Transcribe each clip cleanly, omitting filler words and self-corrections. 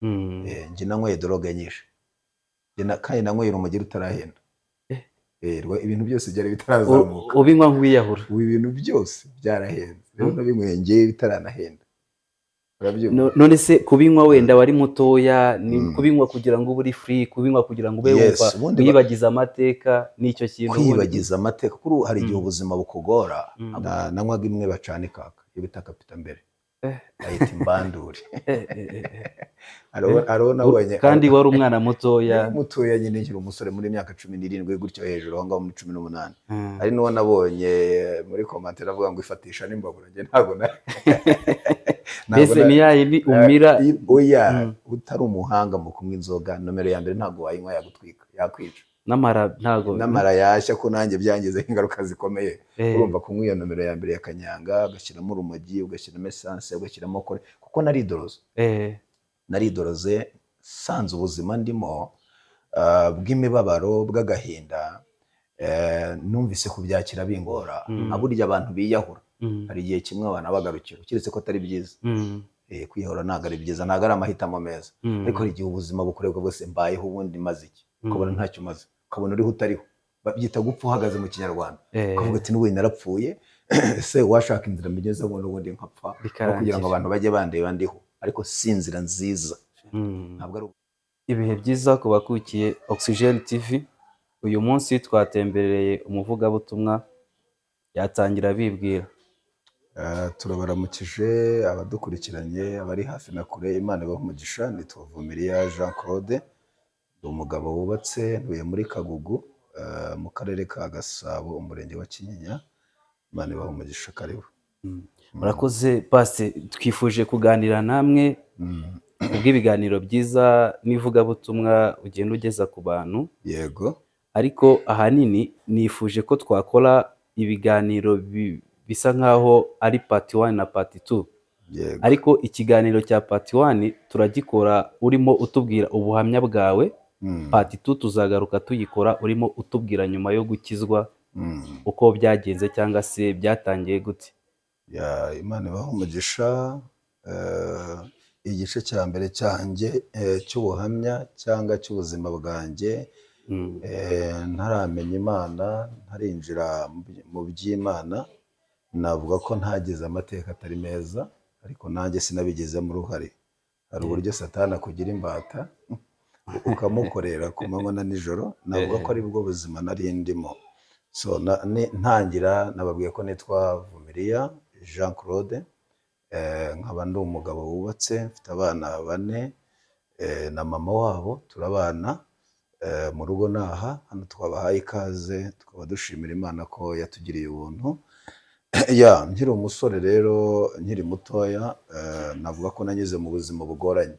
Njye nanyweye droge nyinshi. Kandi nanyweye urumogi rutarahenda. Ibintu byose byari bitarazamuka. Ubinywa nk'wiyahura. Ubu ibintu byose byarahenze. Rero nabinyweye njye bitaranahenda. None se kubinywa wenda wari mutoya, ni kubinywa kugira ngo uri free, kubinywa kugira ngo ube wumva wibagiza amateka, n'icyo kintu kwibagiza amateka kuri hari igihe ubuzima bukugora. Nanywaga imwe bacana ikaka iyo bita kapita mbere, ayita imbandure. Kandi wari umwana mutoya nyine nkiri umusore muri myaka 17 gutyo hejuru aho ngaho muri 18. ari n'uwo nabonye muri commentaire avuga ngo ifatisha n'imbabura, njye ntago mbese ni yayindi umira. Oya, utari umuhanga mu kunywa inzoga nomero ya mbere ntago wayinywa yagutwika, yakwica. Namara yashya ko nanjye byangize ingaruka zikomeye. Urumva kunywa iyo nomero ya mbere ya kanyanga, ugashyiramo urumogi, ugashyiramo essence, ugashyiramo kore, kuko naridoroze sanze ubuzima ndimo bw'imibabaro, bw'agahinda. Numvise kubyakira bingora. Aburya abantu biyahura hari igihe kimwe abantu bagarukira, kiretse ko atari byiza. Kwiyahura ntago ari byiza, ntago ari amahitamo meza. Ariko igihe ubuzima bukorerwa bwose mbayeho ubundi maze iki, ukabona ntacyo maze, ukabona uriho utariho, babyita gupfa uhagaze mu kinyarwanda. Ukavuga ati n'ubu narapfuye, se washaka inzira migeze ngo n'ubundi nkapfa, kugira ngo abantu bajye bandeba ndiho, ariko si inzira nziza. Ntabwo ari ibihe byiza ku bakukiye Oxygen TV. Uyu munsi twatembereye umuvugabutumwa, yatangira bibwira. Turabaramukije abadukurikiranye, abari hafi na kure. Imana ibahe umugisha. Nitwa Vumiriya Jean Claude, ndi umugabo wubatse, ntuye muri Kagugu mu karere ka Gasabo, umurenge wa Kinyinya. Imana ibahe umugisha. Karibu. Murakoze Pastor, twifuje kuganira namwe ubw'ibiganiro byiza n'ivugabutumwa ugenda ugeza ku bantu. Yego. Ariko ahanini nifuje ko twakora ibiganiro bisa nkaho ari part 1 na part 2. Ariko ikiganiro cya part 1 turagikora urimo utubwira ubuhamya bwawe. Part 2 tuzagaruka tuyikora urimo utubwira nyuma yo gukizwa uko byagenze cyangwa se byatangiye gute. Imana ibahe umugisha. Igice cya mbere cyanjye cy'ubuhamya cyangwa cy'ubuzima bwanjye, ntaramenya Imana, ntarinjira mu by'Imana, navuga ko ntagize amateka atari meza, ariko nanjye sinabigezemo uruhare. Hari uburyo Satani akugira imbata ukamukorera ku manywa na nijoro. Navuga ko ari bwo buzima nari ndimo. So ntangira nababwiye ko nitwa Vumiriya Jean Claude. Nkaba ndi umugabo wubatse, mfite abana 4 na mama wabo, turabana mu rugo naha. Hano twabahaye ikaze, tukaba dushimira Imana ko yatugiriye ubuntu. Nkiri umusore rero, nkiri mutoya, navuga ko nanyuze mu buzima bugoranye.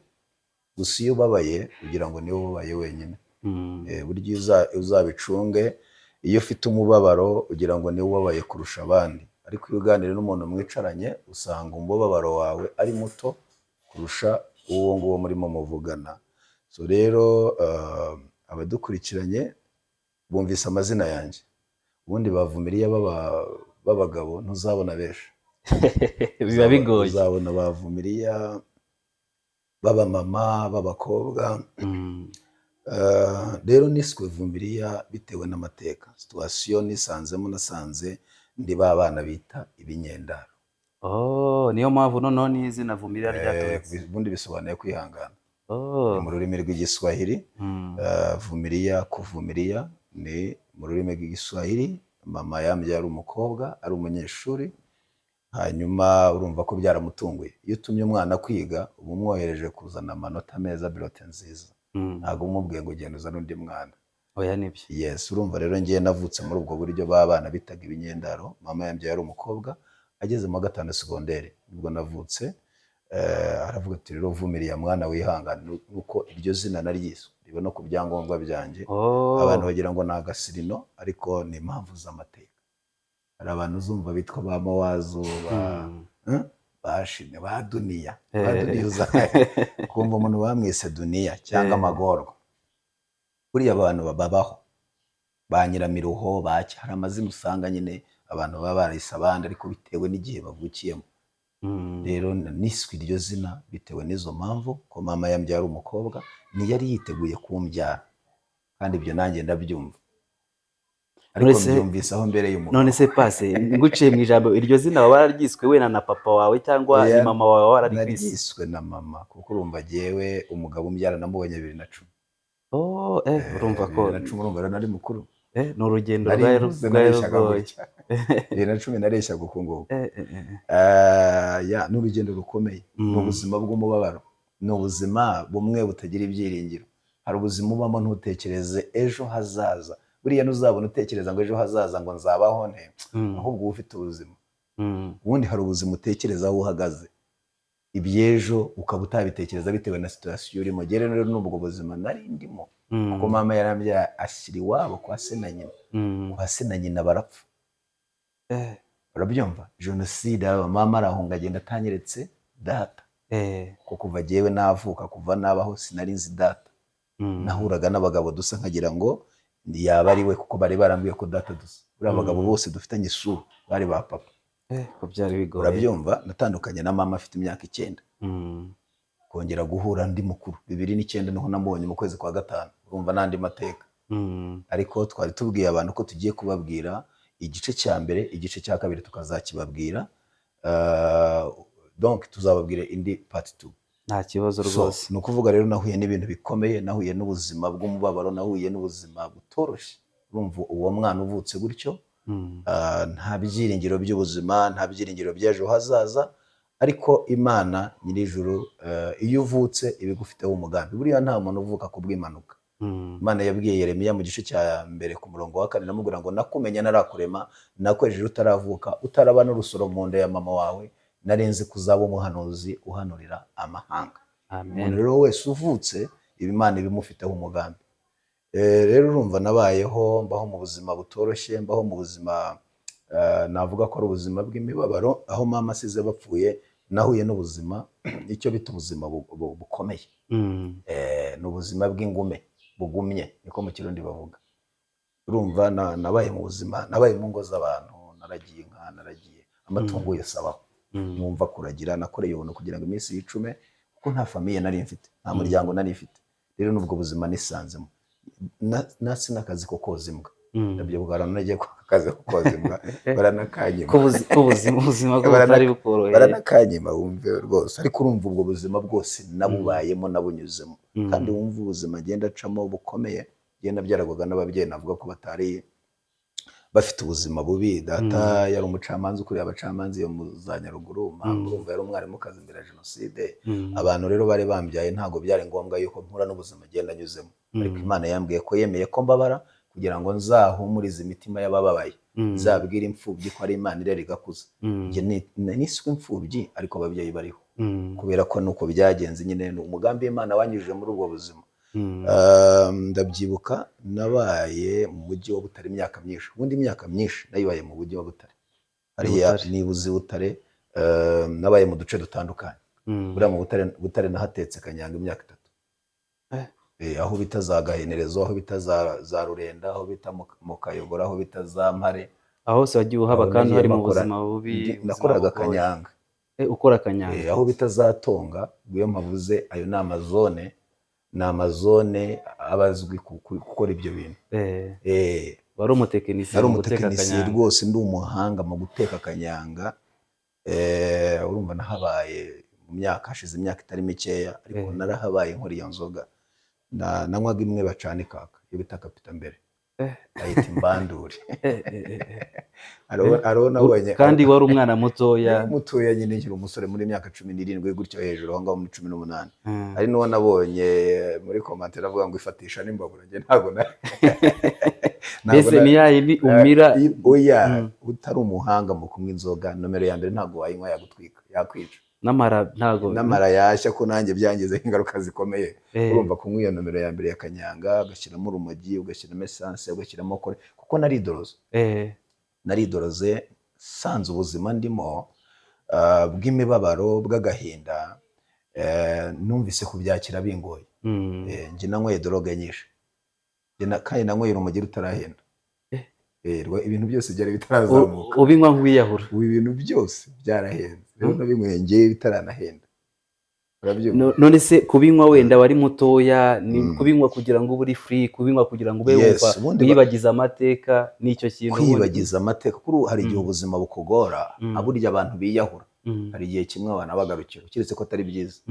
Gusa iyo ubabaye kugira ngo niwe ubabaye wenyine. Burya uzabicunge, iyo ufite umubabaro ugira ngo niwe ubabaye kurusha abandi. Ariko iyo uganira n'umuntu mwicaranye, usanga umubabaro wawe ari muto kurusha uwo nguwo murimo muvugana. So rero abadukurikiranye bumvise amazina yanjye. Ubundi Bavumiriya b'abagabo ntuzabona benshi. Biba bigoye. Uzabona Bavumiriya b'abamama, b'abakobwa. Rero niswe Vumiriya bitewe n'amateka. Situation nisanzemo, nasanze ndi babana bita ibinyendaro. Niyo mpamvu noneho n'izina Vumiriya ryaturutse. Ubundi bisobanuye kwihangana. Mu rurimi rw'igiswahili. Vumiriya, kuvumiriya ni mu rurimi rw'igiswahili. Mama yambyaye ari umukobwa, ari umunyeshuri. Hanyuma urumva ko byaramutunguye. Iyo utumye umwana kwiga uba umwohereje kuzana amanota meza, bilote nziza. Ntabwo umubwiye ngo genda uzane undi mwana. Oya nibyo. Yes, urumva rero ngiye navutse muri ubwo buryo babana bitaga ibinyendaro. Mama yambyaye ari umukobwa, ageze mu 5 segonderi nibwo navutse. Aravuga ati rero Vumiriya mwana wihangana, nuko iryo zina naryiswe ribe no ku byangombwa byanjye. Abantu bagira ngo nagasirino, ariko ni impamvu z'amateka. Hari abantu uzumva bitwa ba Mawazo, bashimye ba Duniya. Kumva umuntu bamwise Duniya cyangwa Magorwa. Buriya abantu babaho, ba Nyiramiruho, baki, hari amazina usanga nyine abantu baba barayise abandi ariko bitewe n'igihe bavukiyemo. rero niswe iryo zina bitewe n'izo mpamvu ko mama yambyaye ari umukobwa ntiyari yiteguye kumbyara kandi ibyo nanjye ndabyumva ariko mbyumvise aho mbere y'umugabo. None se Pase nguciye mu ijambo iryo zina waba wararyiswe wena na papa wawe cyangwa ni mama wawe wararyiswe? Naryiswe na mama kuko urumva jyewe umugabo umbyara namubonye 2010. Urumva ko 2010 urumva nari mukuru. Ni urugendo rwawe rugoye. 2010 nareshya gukunguka. Ni urugendo rukomeye. Ni ubuzima bw'umubabaro. Ni ubuzima bumwe butagira ibyiringiro. Hari ubuzima ubamo ntutekereze ejo hazaza. Buriya ntuzabona utekereza ngo ejo hazaza ngo nzabaho nte, ahubwo ufite ubuzima. Ubundi hari ubuzima utekereza aho uhagaze. Iby'ejo ukaba utabitekereza bitewe na situation urimo. Rero n'ubwo buzima nari ndimo. Kuko mama yarambyaye ashyira iwabo kwa se na nyina. Kwa se na nyina barapfa. Urabyumva? Jenoside mama arahunga agenda atanyeretse data. Kuko kuva jyewe navuka kuva nabaho sinari nzi data. Nahuraga n'abagabo dusa nkagira ngo yaba ari we kuko bari barambwiye ko data dusa. Uriya abagabo bose dufitanye isura bari ba papa. Ko byari bigoye. Urabyumva? Natandukanye na mama afite imyaka 9. Kongera guhura ndi mukuru 2009 niho namubonye mu kwezi kwa 5. Urumva nandi mateka. Ariko twari tubwiye abantu ko tugiye kubabwira igice cya mbere, igice cya kabiri tukazakibabwira. Donc tuzababwire indi part 2. Nta kibazo rwose. No kuvuga rero nahuye n'ibintu bikomeye, nahuye n'ubuzima bw'umubabaro, nahuye n'ubuzima butoroshye. Urumva uwo mwana uvutse gutyo, nta byiringiro by'ubuzima, nta byiringiro by'ejo hazaza, ariko Imana nyir'ijuru iyo uvutse ibigufiteho umugambi. Buriya nta muntu uvuka kubw'impanuka. Imana yabwiye Yeremiya mu gice cya mbere ku murongo wa 4 namubwira ngo nakumenya narakurema, nakwejeje utaravuka, utaraba n'urusoro mu nda ya mama wawe, narenze kuzaba umuhanuzi uhanurira amahanga. Amen. Rero wese uvutse Imana ibimufiteho umugambi. Rero urumva nabayeho mbaho mu buzima butoroshye, mbaho mu buzima navuga ko ari ubuzima bw'imibabaro, aho mama asize bapfuye nahuye n'ubuzima icyo bita ubuzima bukomeye. N'ubuzima bw'ingume bugumye niko mu Kirundi bavuga. Urumva nabaye mu buzima, nabaye mu ngo z'abantu, naragiye inka, naragiye amatungo yose abaho. Numva kuragira, nakoreye ubuntu kugira ngo iminsi yicume kuko nta famiye nari mfite, nta muryango nari mfite. Rero nubwo buzima nisanzemo nasi nakazi ko koza imbwa. Ndabyibuka nagiye ku kazi ko koza imbwa baranakanyima. Ko ubuzima bwo butari bukoroheye. Baranakanyima wumve rwose. Ariko urumva ubwo buzima bwose nabubayemo nabunyuzemo. Kandi wumva ubuzima ngenda acamo bukomeye. Ngenda byaragwaga n'ababyeyi navuga ko batari bafite ubuzima bubi. Data yari umucamanza ukuriye abacamanza yo mu za Nyaruguru. Mama urumva yari umwarimu kazi mbere ya Jenoside. Abantu rero bari bambyaye ntago byari ngombwa yuko mpura n'ubuzima ngenda nyuzemo. Ariko Imana yambwiye ko yemeye ko mbabara kugira ngo nzahumurize imitima y'abababaye. Nzabwira imfubyi ko ari Imana irera igakuza. Nge niswe imfubyi ariko ababyeyi bariho. Kubera ko nuko byagenze nyine umugambi w'Imana wanyujije muri ubwo buzima. Ndabyibuka nabaye mu mujyi wa Butare imyaka myinshi. Ubundi imyaka myinshi nayibaye mu mujyi wa Butare. Hariya nibuze Butare, nabaye mu duce dutandukanye. Buriya mu Butare nahatetse Kanyanga imyaka 3. Aho bita za Gahenerezo, aho bita za Rurenda, aho bita mu Kayogora, aho bita za Mpare. Aho se wagiye uhaba kandi hari mu buzima bubi. Nakoraga Kanyanga. Ukora Kanyanga. Aho bita za Tonga, bwiyo mpavuze ayo ni amazone. Ni amazone abazwi gukora ibyo bintu. Wari umutekinisiye. Ari umutekinisiye rwose, ndi umuhanga mu guteka Kanyanga. Urumva nahabaye mu myaka hashize imyaka itari mikeya, ariko narahabaye nkora iyo nzoga. Nanywaga imwe bacana ikaka iyo bita Kapita mbere. Ayita imbandure. Nabonye kandi wari umwana mutoya. Mutoya nyine nkiri umusore muri myaka 17 gutyo hejuru aho ngaho muri 18. Ari no nabonye muri commentaire avuga ngo ifatisha n'imbabura nge ntago na. Mbese ni yayindi umira. Oya utari umuhanga mu kunywa inzoga nomero ya mbere ntago wayinywa yagutwika yakwica. Namara yashya ko nanjye byangize ingaruka zikomeye. Urumva kunywa iyo nomero ya mbere ya Kanyanga ugashyiramo urumogi, ugashyiramo essence, ugashyiramo kore kuko naridoroze. Naridoroze sanze ubuzima ndimo bw'imibabaro bw'agahinda. Numvise kubyakira bingoye. Nje nanyweye droge nyinshi. Kandi nanyweye urumogi rutarahenda. Ibintu byose byari bitarazamuka. Ubinywa nk'wiyahura. Ibintu byose byarahenze. rero nabinyweye ngewe bitaranahenda. Urabyumva? none se kubinywa wenda wari mutoya ni kubinywa kugira ngo ube free, kubinywa kugira ngo ube wumva wibagiza amateka n'icyo kintu kwibagiza amateka kuri hari igihe ubuzima bukugora aburya abantu biyahura hari igihe kimwe abantu bagarukira kiretse ko atari byiza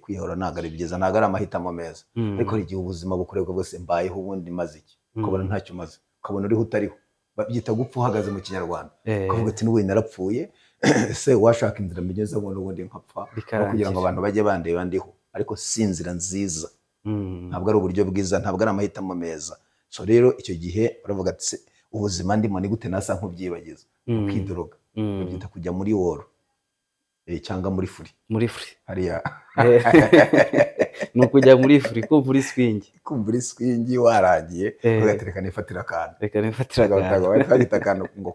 kwiyahura ntabwo ari byiza, ntabwo ari amahitamo meza, ariko hari igihe ubuzima bukorerwa bwose mbayeho ubundi maze iki ukabona ntacyo umaze, ukabona uriho utariho, babyita gupfa uhagaze mu kinyarwanda, ukavuga ati n'ubu narapfuye se washaka inzira migeze ngo n'ubundi nkapfa kugira ngo abantu bajye bandeba ndiho, ariko si inzira nziza, ntabwo ari uburyo bwiza, ntabwo ari amahitamo meza. So rero icyo gihe uravuga ati ubuzima ndimo ni gute nasa nk'ubyibagiza, ukidoroga, babyita kujya muri woro cyangwa muri free hariya nukujya muri free, kumva uri swing warangiye ugatereka nifatira akantu, reka nifatira akantu ngo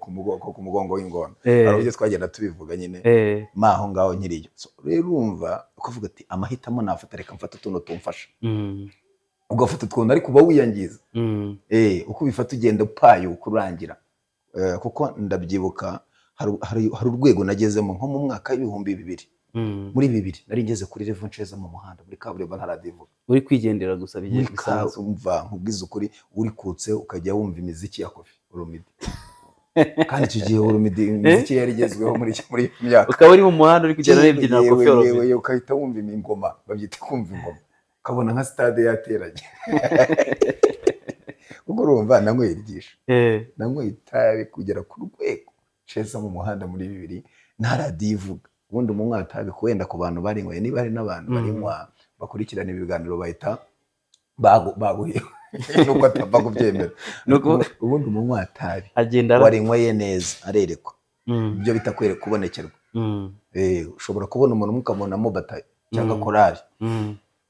ku mugongo w'ingona, ari byo twagenda tubivuga nyine maho ngaho nkiriyo. So rero urumva ukavuga ati amahitamo nafata, reka mfata utuntu tumfasha, ugafata utuntu ariko uba wiyangiza, uko ubifata ugenda upaye ukurangira, kuko ndabyibuka hari urwego nagezemo nko mu mwaka w'ibihumbi 2000, muri 2000 nari ngeze kuri level nsheza mu muhanda muri kaburimbo ntaradivuga, uri kwigendera gusa bigiye bisanzwe, umva nkubwiza ukuri uri kutse ukajya wumva imiziki ya Koffi Olomide kandi icyo gihe Olomide imiziki yari igezweho muri myaka, ukaba uri mu muhanda uri kugenda urebyina na Koffi Olomide, ukahita wumva ingoma, babyita kumva ingoma, ukabona nka stade yateranye kuko urumva nangoye iryisha, nangoye itabi kugera ku rwego nsheza mu muhanda muri 2000 ntaradivuga. Ubundi mu mwaka tabi kwenda ku bantu barinyweye, niba hari n'abantu barinywa bakurikirana ibiganiro bahita baguye nuko atapfa kubyemera, ubundi mu mwaka tabi warinyweye neza arerekwa, ibyo bitakwereka kubonekerwa, ushobora kubona umuntu mukamonamo bataye cyangwa korali,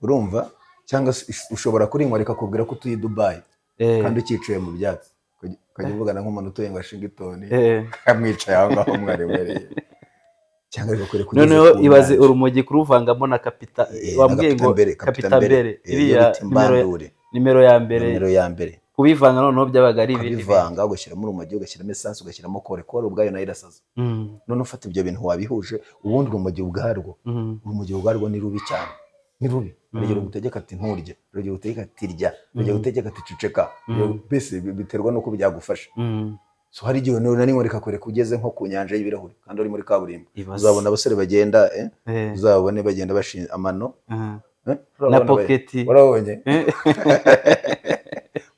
urumva, cyangwa ushobora kurinywa reka kubwira ko utuye Dubai kandi ukicaye mu byatsi, ukajya uvugana nk'umuntu utuye ngo Washington kamwicaye aho ngaho mwaremereye, cyangwa rero noneho ibaze urumogi kuruvangamo na kapita, wambwiye ngo kapita mbere iriya nimero ya mbere kubivanga noneho byabaga ari ibintu bivanga, ugashyiramo urumogi, ugashyiramo essence, ugashyiramo kore ubwayo nayo irasaza, none ufata ibyo bintu wabihuje, ubundi urumogi ubwarwo ni rubi cyane, ni rubi, urugero gutegeka ati nturye, urugero gutegeka ati rya, urugero gutegeka ati ceceka, bese biterwa nuko byagufasha. So hari igihe nari ngoreka kwereka ugeze nko ku nyanja y'ibirahuri kandi uri muri kaburimbo, uzabona abasore bagenda uzabone bagenda bashinze amano na pocketi, urabonye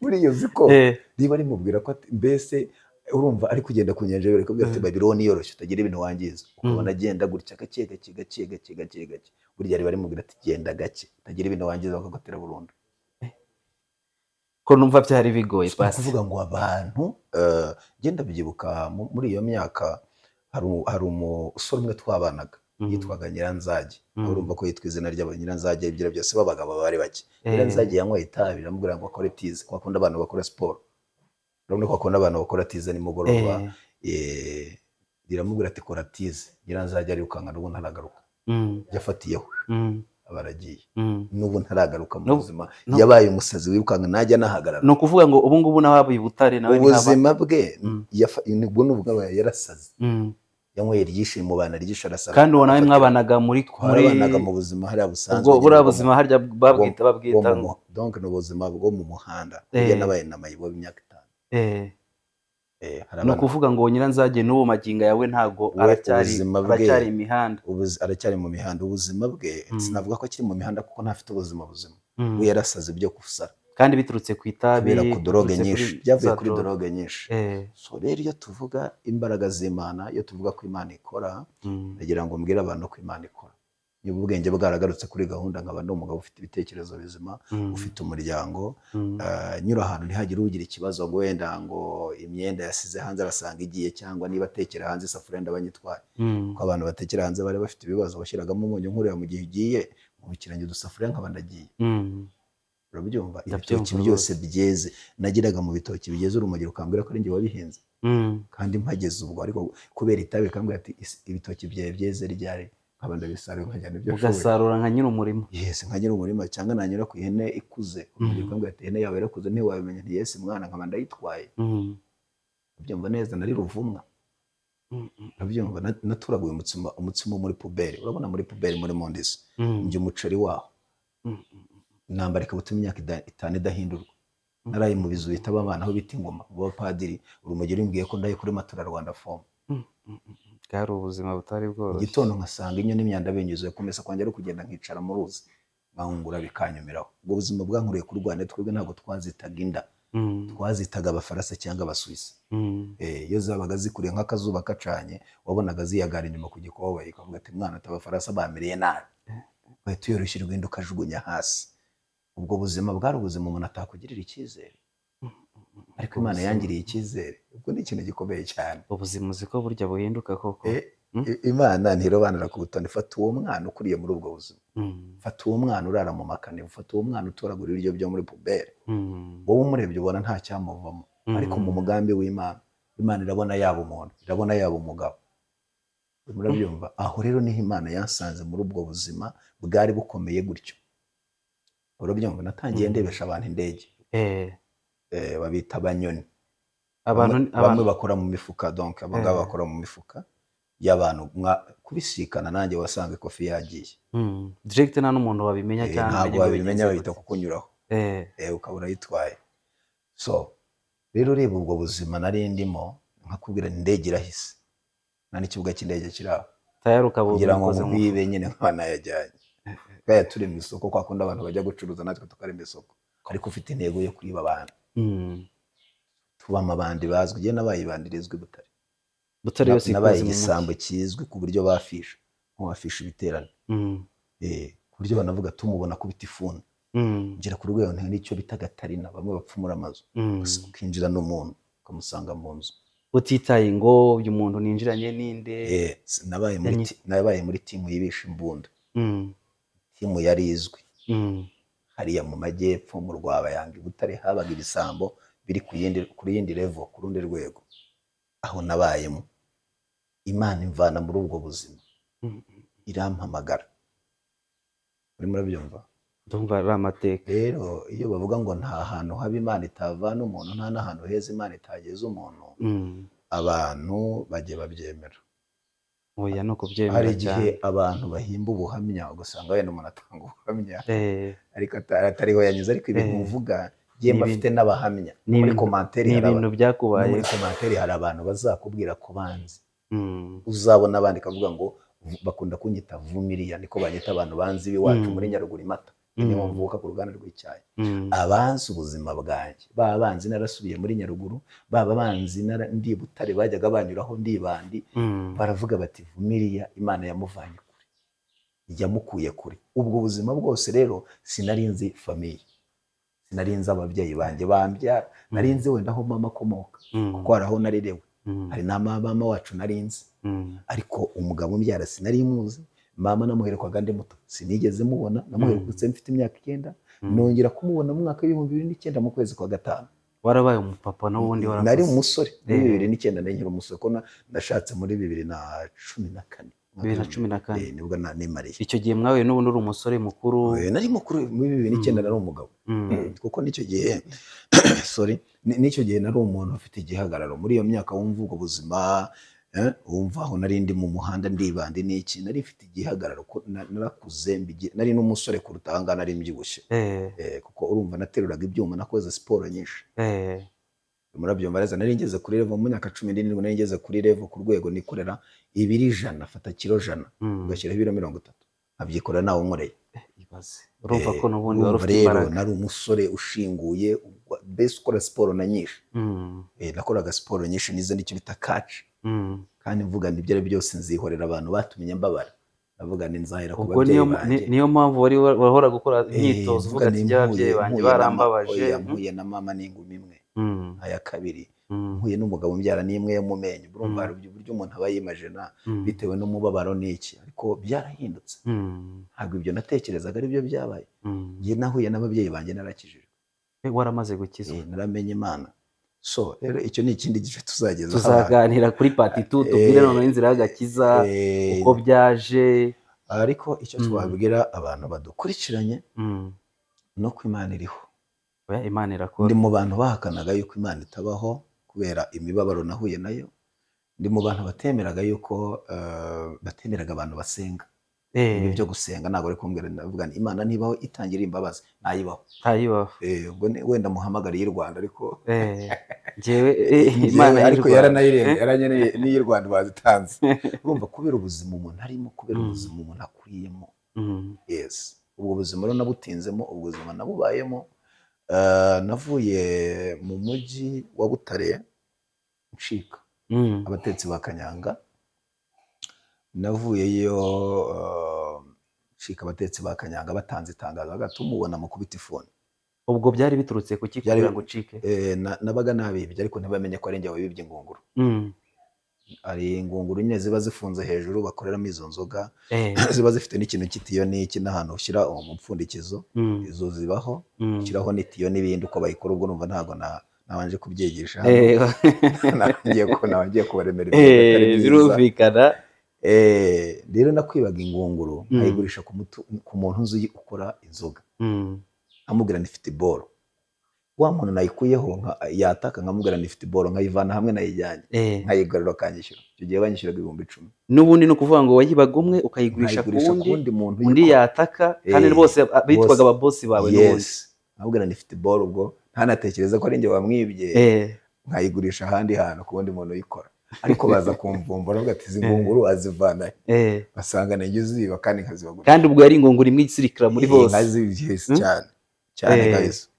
muri iyo ziko niba ari mubwira ko mbese urumva ari kugenda ku nyanja y'ibirahuri, kubwira ati Babyloni yoroshye utagira ibintu wangiza, ukabona agenda gutya gake, burya bari mubwira ati genda gake utagira ibintu wangiza bakagutera burundu, ko numva byari bigoye basi kuvuga ngo abantu genda byibuka muri iyo myaka hari umusore umwe twabanaga yitwaga Nyiranzage, urumva ko yitwa izina ry'aba Nyiranzage, ibyo byose babagabo bari bake, Nyiranzage yanyweye itabi biramubwira ngo akore tize, ko akunda abantu bakora siporo, urabona ko akunda abantu bakora tize nimugoroba, biramubwira ati kora tize, Nyiranzage arirukanka n'ubu ntaragaruka, yafatiyeho abaragiye n'ubu ntaragaruka mu buzima, yabaye umusazi wirukanka najya nahagarara. No kuvuga ngo ubu ngubu nabaye Butare nawe ubuzima bwe nibwo n'ubwo yarasaze, yanyweye ryishe mu bana ryishe arasaza, kandi uwo nawe mwabanaga mwabanaga mu buzima hariya busanzwe, ubwo buriya buzima harya babwita donc ni ubuzima bwo mu muhanda, nabaye namayibo imyaka 5. No kuvuga ngo Nyiranzage n'uwo maginga yawe ntago aracyari imihanda, aracyari mu mihanda, ubuzima bwe sinavuga ko akiri mu mihanda kuko ntafite ubuzima buzima, we yarasaze byo gusara, kandi biturutse ku itabi, ku droge nyinshi, byavuye kuri droge nyinshi. So rero iyo tuvuga imbaraga z'Imana, iyo tuvuga ko Imana ikora, ndagira ngo mbwire abantu ko Imana ikora, niba ubwenge bwaragarutse kuri gahunda, nkaba ndi umugabo ufite ibitekerezo bizima, ufite umuryango, nyura ahantu ntihagire ugira ikibazo ngo wenda ngo imyenda yasize hanze arasanga igiye, cyangwa niba atekera hanze isafuriya ndabanyitwaye, ko abantu batekera hanze bari bafite ibibazo, bashyiragamo umunyu nkurira mu gihe ugiye mu kirenge udusafuriya nkaba ndagiye, urabyumva. Ibitoki byose byeze, nagiraga mu bitoki bigeze urumogi ukambwira ko ari njye wabihinze, kandi mpageze ubwo, ariko kubera itabi kambwira ati ibitoki byawe byeze ryari, nkaba ndabisarura nkajyana ibyo shoboye, ugasarura nka nyiri umurima. Yes, nka nyiri umurima, cyangwa nanyura ku ihene ikuze, ukambwira ati ihene yawe yarakuze ntiwabimenya, nti yes mwana, nkaba ndayitwaye, ubyumva neza, nari Ruvumwa, urabyumva naturaguye umutsima muri puberi, urabona muri puberi muri mondisi njye umuceri waho intambara ikaba utuma imyaka 5 idahindurwa, naraye mu bizu bitaba abana aho bita ingoma mu bapadiri, urumogi rumbwiye ko ndaye kuri matura Rwanda fomu. Bwari ubuzima butari bworoshye. Igitondo nkasanga inyo n'imyanda binyuzuye kumesa kwanjye ari kugenda nkicara mu ruzi nkangura bikanyumiraho. Ubwo buzima bwankuriye ku Rwanda, twebwe ntabwo twazitaga inda, twazitaga abafaransa cyangwa abasuwisi. Iyo zabaga zikuriye nk'akazuba kacanye wabonaga ziyagara inyuma ku gikoboyi ikavuga ati mwana atabafaransa bamereye nabi, bahita uyoroshya urwenda ukajugunya hasi. Ubwo buzima bwari ubuzima umuntu atakugirira icyizere, ariko Imana yangiriye icyizere. Ubwo ni ikintu gikomeye cyane. Ubuzima uzi ko burya buhinduka koko. Imana ntirobanura ku butoni. Fata uwo mwana ukuriye muri ubwo buzima, fata uwo mwana urara mu makane, fata uwo mwana utoragura ibiryo byo muri pubere, wowe umurebye ubona nta cyamuvamo, ariko mu mugambi w'Imana, Imana irabona yaba umuntu, irabona yaba umugabo. Murabyumva? Aho rero niho Imana yansanze muri ubwo buzima bwari bukomeye gutyo. Urabyumva? Natangiye ndebesha abantu indege, babita abanyoni. Bamwe bakora mu mifuka, donc abagabo bakora mu mifuka y'abantu, kubisikana nanjye wasanga ikofi yagiye direct nta n'umuntu wabimenya cyane, ntabwo wabimenya, bahita kukunyuraho ukabura yitwaye. So rero reba ubwo buzima nari ndimo, nkakubwira indege irahise, nta n'ikibuga cy'indege kiraho, kugira ngo nkwibe nyine nk'abana yajyanye. Baya turi mu isoko, kwa kundi abantu bajya gucuruza natwe tukarema isoko, ariko ufite intego yo kwiba abantu. Tuba amabandi bazwi, je nabayibandirizwe Butare yose nabaye igisambo kizwi ku buryo bafisha, nk'abafisha ibiterane, ku buryo banavuga tumubona kubita ifuni. Ngira ku rwego n'icyo bita gatarina, bamwe bapfumura amazu, ukinjira n'umuntu ukamusanga mu nzu utitaye ngo uyu muntu ninjiranye ninde. nabaye muri timu yibisha imbunda, timu yari izwi hariya mu majyepfo mu Rwabayanga Butare, habaga ibisambo biri ku yindi level, ku rundi rwego. Aho nabayemo Imana imvana muri ubwo buzima, irampamagara. Muri murabyumva? Ndumva ari amateka. Rero iyo bavuga ngo nta hantu haba Imana itavana umuntu, nta n'ahantu heza Imana itageza umuntu, abantu bajye babyemera. Oya no kubyemera cyane. Hari igihe abantu bahimba ubuhamya, ugasanga wenda umuntu atanga ubuhamya ariko atariho yanyuze, ariko ibintu uvuga yemba afite n'abahamya. Muri commentaire hari ibintu byakubaye, muri commentaire hari abantu bazakubwira ko banzi, uzabona abandi kavuga ngo bakunda kunyita Vumiriya, niko banyita abantu banzi biwacu muri Nyaruguru Mata, niho mvuka ku ruganda rw'icyayi. Abanzi ubuzima bwanjye, baba banzi narasubiye muri Nyaruguru, baba banzi ndi Butare, bajyaga banyuraho ndibandi, baravuga bati Vumiriya Imana yamuvanye kure, yamukuye kure. Ubwo buzima bwose rero sinarinzi famille, sinarinzi ababyeyi banjye bambyara, narinzi wenda aho mama akomoka, kuko hari aho narirewe, hari na mama wacu narinzi, ariko umugabo umbyara sinari muzi. Mama namuherekwaga ndi muto, sinigeze mubona, namuherekutse mfite imyaka 9, nongera kumubona mu mwaka w'2009 mu kwezi kwa 5. Warabaye umupapa n'ubundi warakoze? Nari umusore muri 2009, nari umusore, ko nashatse muri 2014. 2014 nibwo nimariye. Icyo gihe mwawe n'ubundi uri umusore mukuru? Nari mukuru muri 2009, nari umugabo, kuko nicyo gihe sorry, nicyo gihe nari umuntu ufite igihagararo. Muri iyo myaka wumva ubwo buzima, wumva aho nari ndi mu muhanda ndibandi n'iki, nari mfite igihagararo, narakuze, nari n'umusore kuruta ahanga, nari mbyibushye, kuko urumva nateruraga ibyuma, nakoze siporo nyinshi. Murabyumva neza, nari ngeze kuri level mu myaka 17, nari ngeze kuri level ku rwego nikorera ibiri 100, fata kilo 100 ugashyiraho ibiro 30, abyikora nawe unkoreye. Ibaze urumva ko n'ubundi wari ufite imbaraga. Nari umusore ushinguye, best ukora siporo na nyinshi. Nakoraga siporo nyinshi, nize nicyo bita catch, kandi mvuga nibyo byose nzihorera abantu batumye mbabara, navuga ni nzahera ku babyeyi banjye. Niyo mpamvu wari wahora gukora imyitozo, uvuga ati by'ababyeyi banjye barambabaje. Mpuye na mama n'ingumi imwe, aya kabiri mpuye n'umugabo umbyara n'imwe yo mu menyo. Urumva hari uburyo umuntu aba yimajina bitewe n'umubabaro n'iki, ariko byarahindutse. Ntabwo ibyo natekerezaga ari byo byabaye. Ngiye nahuye n'ababyeyi banjye narakijijwe. Waramaze gukizwa? Naramenye Imana. So rero icyo ni ikindi gice tuzaganira kuri part 2, tubwire none inzira y'agakiza uko byaje. Ariko icyo twabwira abantu badukurikiranye no ko Imana iriho. Imana irakora. Ndi mu bantu bahakanaga yuko Imana itabaho kubera imibabaro nahuye nayo, ndi mu bantu batemeraga yuko batemeraga abantu basenga. Ibi byo gusenga ntabwo ari kumbwira, ndavuga nti Imana nibaho itangira imbabazi ntayibaho. Ubwo wenda muhamagariye y'u Rwanda ariko njyewe Imana ariko yaranye n'iy'u Rwanda bazitanze. Urumva kubera ubuzima umuntu arimo, kubera ubuzima umuntu akuriyemo. Yes. Ubwo buzima rero nabutinzemo, ubwo buzima nabubayemo. Navuye mu mujyi wa Butare ncika abatetsi ba Kanyanga. Navuyeyo ncika abatetsi ba Kanyanga batanze itangazo bagatumubona mu kubita ifuni. Ubwo byari biturutse ku kugira ngo ucike? Nabaga nabibye ariko ntibamenye ko ari njye wabibye ingunguru. Ari ingunguru nyine ziba zifunze hejuru bakoreramo izo nzoga, ziba zifite n'ikintu cy'itiyo n'iki n'ahantu ushyira umupfundikizo. Izo zibaho ushyiraho n'itiyo n'ibindi uko bayikora. Ubwo numva ntabwo nabanje kubyigisha, nagiye kubaremera birumvikana. Rero nakwibaga ingunguru nkayigurisha ku muntu uzi ukora inzoga, nkamubwira nifite boro. Wa muntu nayikuyeho yataka nkamubwira nifite boro, nkayivana hamwe nayijyanye nkayigarura akanyishyura. Icyo gihe banyishyuraga 10,000. N'ubundi ni ukuvuga ngo wayibaga umwe ukayigurisha kundi muntu undi yataka, kandi bose bitwaga ababosi bawe n'ubundi. Nkabwira nifite boro, ubwo ntanatekereza ko ari njye wamwibye, nkayigurisha ahandi hantu ku wundi muntu uyikora. Ariko baza kumvumbura bavuga ati izi ngunguru azivana basanga nanjye uziba kandi nkazibagura. Kandi ubwo yari ingunguru imwe isirikira muri bose. Cyane cyane guys.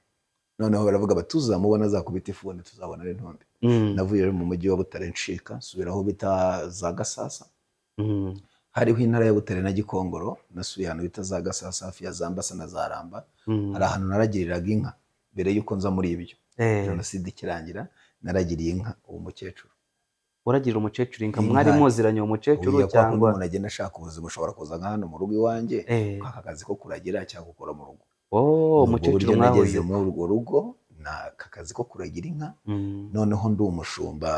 Noneho baravuga batuzamubona azakubita ifuni tuzabona ari ntombe. Navuye mu mujyi wa Butare ncika subiraho bita za Gasasa. Hariho intara ya Butare na Gikongoro, nasubiye ahantu bita za Gasasa hafi ya Zambasa na Zaramba. Hari ahantu naragiriraga inka mbere yuko nza muri ibyo. Jenoside ikirangira naragiriye inka uwo mukecuru. Uragira umukecuru inka? Mwari muziranye uwo mukecuru cyangwa umuntu agenda ashaka ubuzima ushobora kuza nka hano mu rugo iwanjye aka kazi ko kuragira cyangwa gukora mu rugo? Umukecuru nageze muri urwo rugo na kazi ko kuragira inka. Noneho ndi umushumba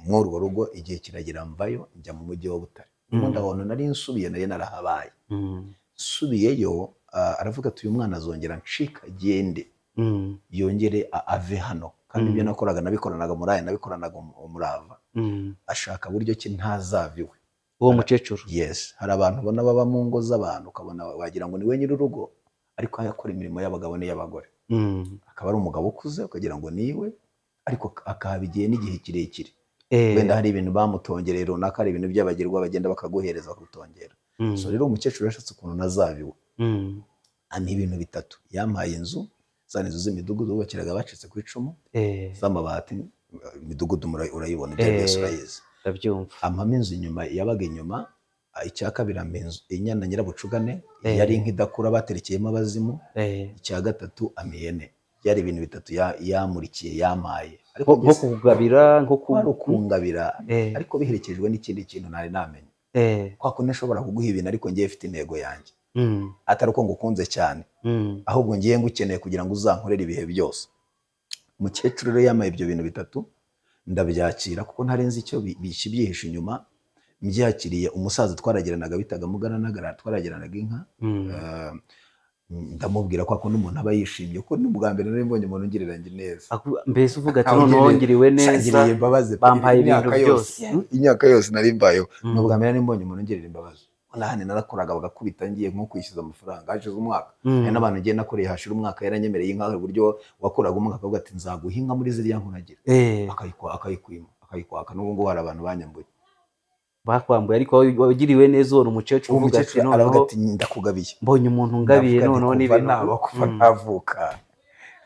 muri urwo rugo, igihe kiragira mvayo njya mu mujyi wa Butare. Ndabona nari nsubiye naye narahabaye. Subiyeyo aravuga ati uyu mwana azongera ncika gende yongere ave hano, kandi ibyo nakoraga nabikoranaga muraye, nabikoranaga umurava. Ashaka buryo ki ntazaviwe uwo mukecuru. Yes, hari abantu bona baba mu ngo z'abantu ukabona wagira ngo ni we nyiri urugo ariko yakora imirimo y'abagabo n'iy'abagore. Akaba ari umugabo ukuze ukagira ngo niwe, ariko akahabigiye n'igihe kirekire. Wenda hari ibintu bamutongereye runaka, hari ibintu by'abagirwa bagenda bakaguhereza kutongera. So rero umukecuru yashatse ukuntu nazaviwe. Ani ibintu bitatu: yampaye inzu, za nzu z'imidugudu bubakiraga bacitse ku icumu z'amabati. Imidugudu urayibona byose urayizi. Ndabyumva. Ampa inzu inyuma, yabaga inyuma. Icya kabiri amenzu inyana Nyirabucugane yari inka idakura baterekeyemo abazimu. Icya gatatu amihene. Byari ibintu bitatu yamurikiye yamaye, ariko nko kugabira, nko kungabira, ariko biherekejwe n'ikindi kintu nari namenye. Kwa ko nashobora kuguha ibintu ariko ngiye mfite intego yanjye. Atari uko ngukunze cyane, ahubwo ngiye ngukeneye kugira ngo uzankorere ibihe byose. Umukecuru rero yamaye ibyo bintu bitatu, ndabyakira kuko ntari nzi icyo byihishe inyuma. Mbyakiriye umusaza twaragiranaga bitaga Mugananagara, twaragiranaga inka. Ndamubwira ko akunda umuntu aba yishimye, ko n'ubwa mbere nari mbonye umuntu ungirira neza. Mbese uvuga ati none wongiriwe neza, bampaye ibintu byose. Imyaka yose nari mbayeho, n'ubwa mbere nari mbonye umuntu ungirira imbabazi. Nahane narakoraga bagakubita ngiye nko kwishyuza amafaranga, hashize umwaka. Hari n'abantu ngiye nakoreye hashira umwaka yaranyemereye inka, uburyo wakoraga umwaka akavuga ati nzaguha inka muri ziriya nkunagira. Akayikwaka n'ubu ngubu hari abantu banyambuye. Bakwambuye ariko wagiriwe neza uwo umukecuru uvuga ati noneho ndakugabiye. Mbonye umuntu ngabiye noneho n'ibintu kuva navuka.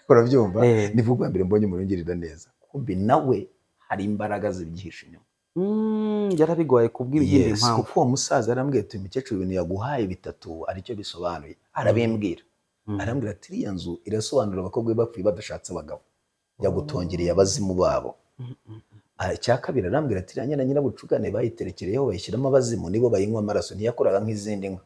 Urabyumva? Nivuga mbere mbonye umuntu ungirira neza. Kumbi nawe hari imbaraga zibyihishe inyuma. Yarabigoye kubw'ibindi mpamvu. Kuko uwo musaza yarambwiye ati umukecuru ibintu yaguhaye bitatu aricyo bisobanuye. Arabimbwira. Arambwira ati iriya nzu irasobanura abakobwa bapfuye badashatse abagabo. Yagutongereye abazimu babo. Icya kabiri arambwira ati iriya nyana Nyirabucugane bayiterekereyeho bayishyiramo abazimu nibo bayinywa amaraso, ntiyakoraga nk'izindi nka.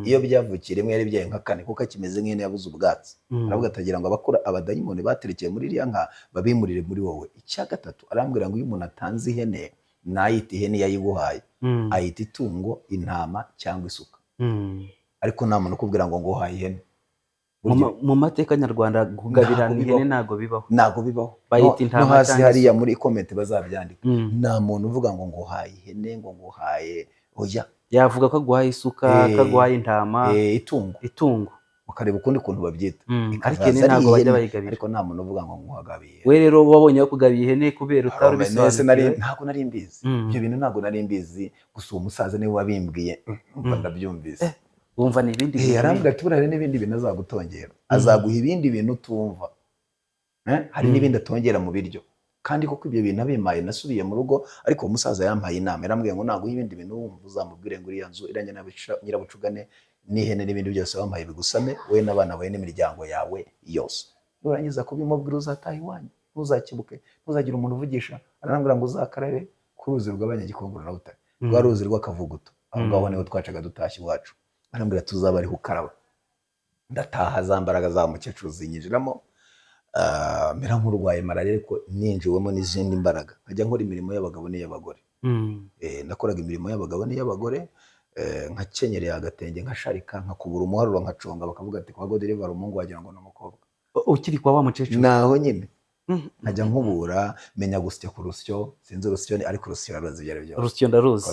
Iyo byavukiye rimwe yari byaye nka kane kuko akimeze nk'ene yabuze ubwatsi. Aravuga atagira ngo abakora abadayimoni baterekeye muri iriya nka babimurire muri wowe. Icya gatatu arambwira ngo iyo umuntu atanze ihene nayita ihene yayiguhaye, ayita itungo, intama cyangwa isuka. Ariko nta muntu ukubwira ngo nguhaye ihene. mu mateka nyarwanda kugabirana ihene ntago bibaho bayita intama. No hasi hariya muri comment bazabyandika, nta muntu uvuga ngo nguhaye ihene, ngo nguhaye oya, yavuga ko aguhaye isuka, ko aguhaye intama, itungo ukareba ukundi kuntu babyita. Ariko ihene ntago bajya bayigabira, ariko nta muntu uvuga ngo nguhagabiye. We rero wabonye ko kugabiye ihene kubera utari bisobanuye? Ntago nari mbizi ibyo bintu, ntago nari mbizi, gusa uwo musaza niwe wabimbwiye, umva ndabyumvise. Wumva ni ibindi bintu yarambwira ati burare n'ibindi bintu azagutongera, azaguha ibindi bintu utumva, hari n'ibindi atongera mu biryo. Kandi koko ibyo bintu abimpaye nasubiye mu rugo, ariko uwo musaza yampaye inama, yarambwiye ngo naguha ibindi bintu wumva uzamubwire ngo iriya nzu iranye na Nyirabucugane n'ihene n'ibindi byose wampaye bigusame, wowe n'abana bawe n'imiryango yawe yose. Nurangiza kubimubwira uzataha iwanyu, ntuzakibuke, ntuzagira umuntu uvugisha. Arambwira ngo uzakarabe ku ruzi rw'Abanyagikongoro na Butare, rwa ruzi rw'Akavuguto, aho ngaho niho twacaga dutashye iwacu. Arambwira tuzaba ariho ukaraba. Ndataha za mbaraga za mukecuru zinyinjiramo, mera nk'urwaye malariya, ariko ninjiwemo n'izindi mbaraga, nkajya nkora imirimo y'abagabo n'iy'abagore. Nakoraga imirimo y'abagabo n'iy'abagore, nkakenyereye agatenge, nkasharika, nkakubura umuharuro, nkaconga, bakavuga ati kwa Godeliver umuhungu wagira ngo ni umukobwa. Ukiri kwa wa mukecuru naho nyine nkajya nkubura, menya gusya ku rusyo, sinzi urusyo ariko urusyo araruzi ibyo ari byo. Urusyo ndaruzi,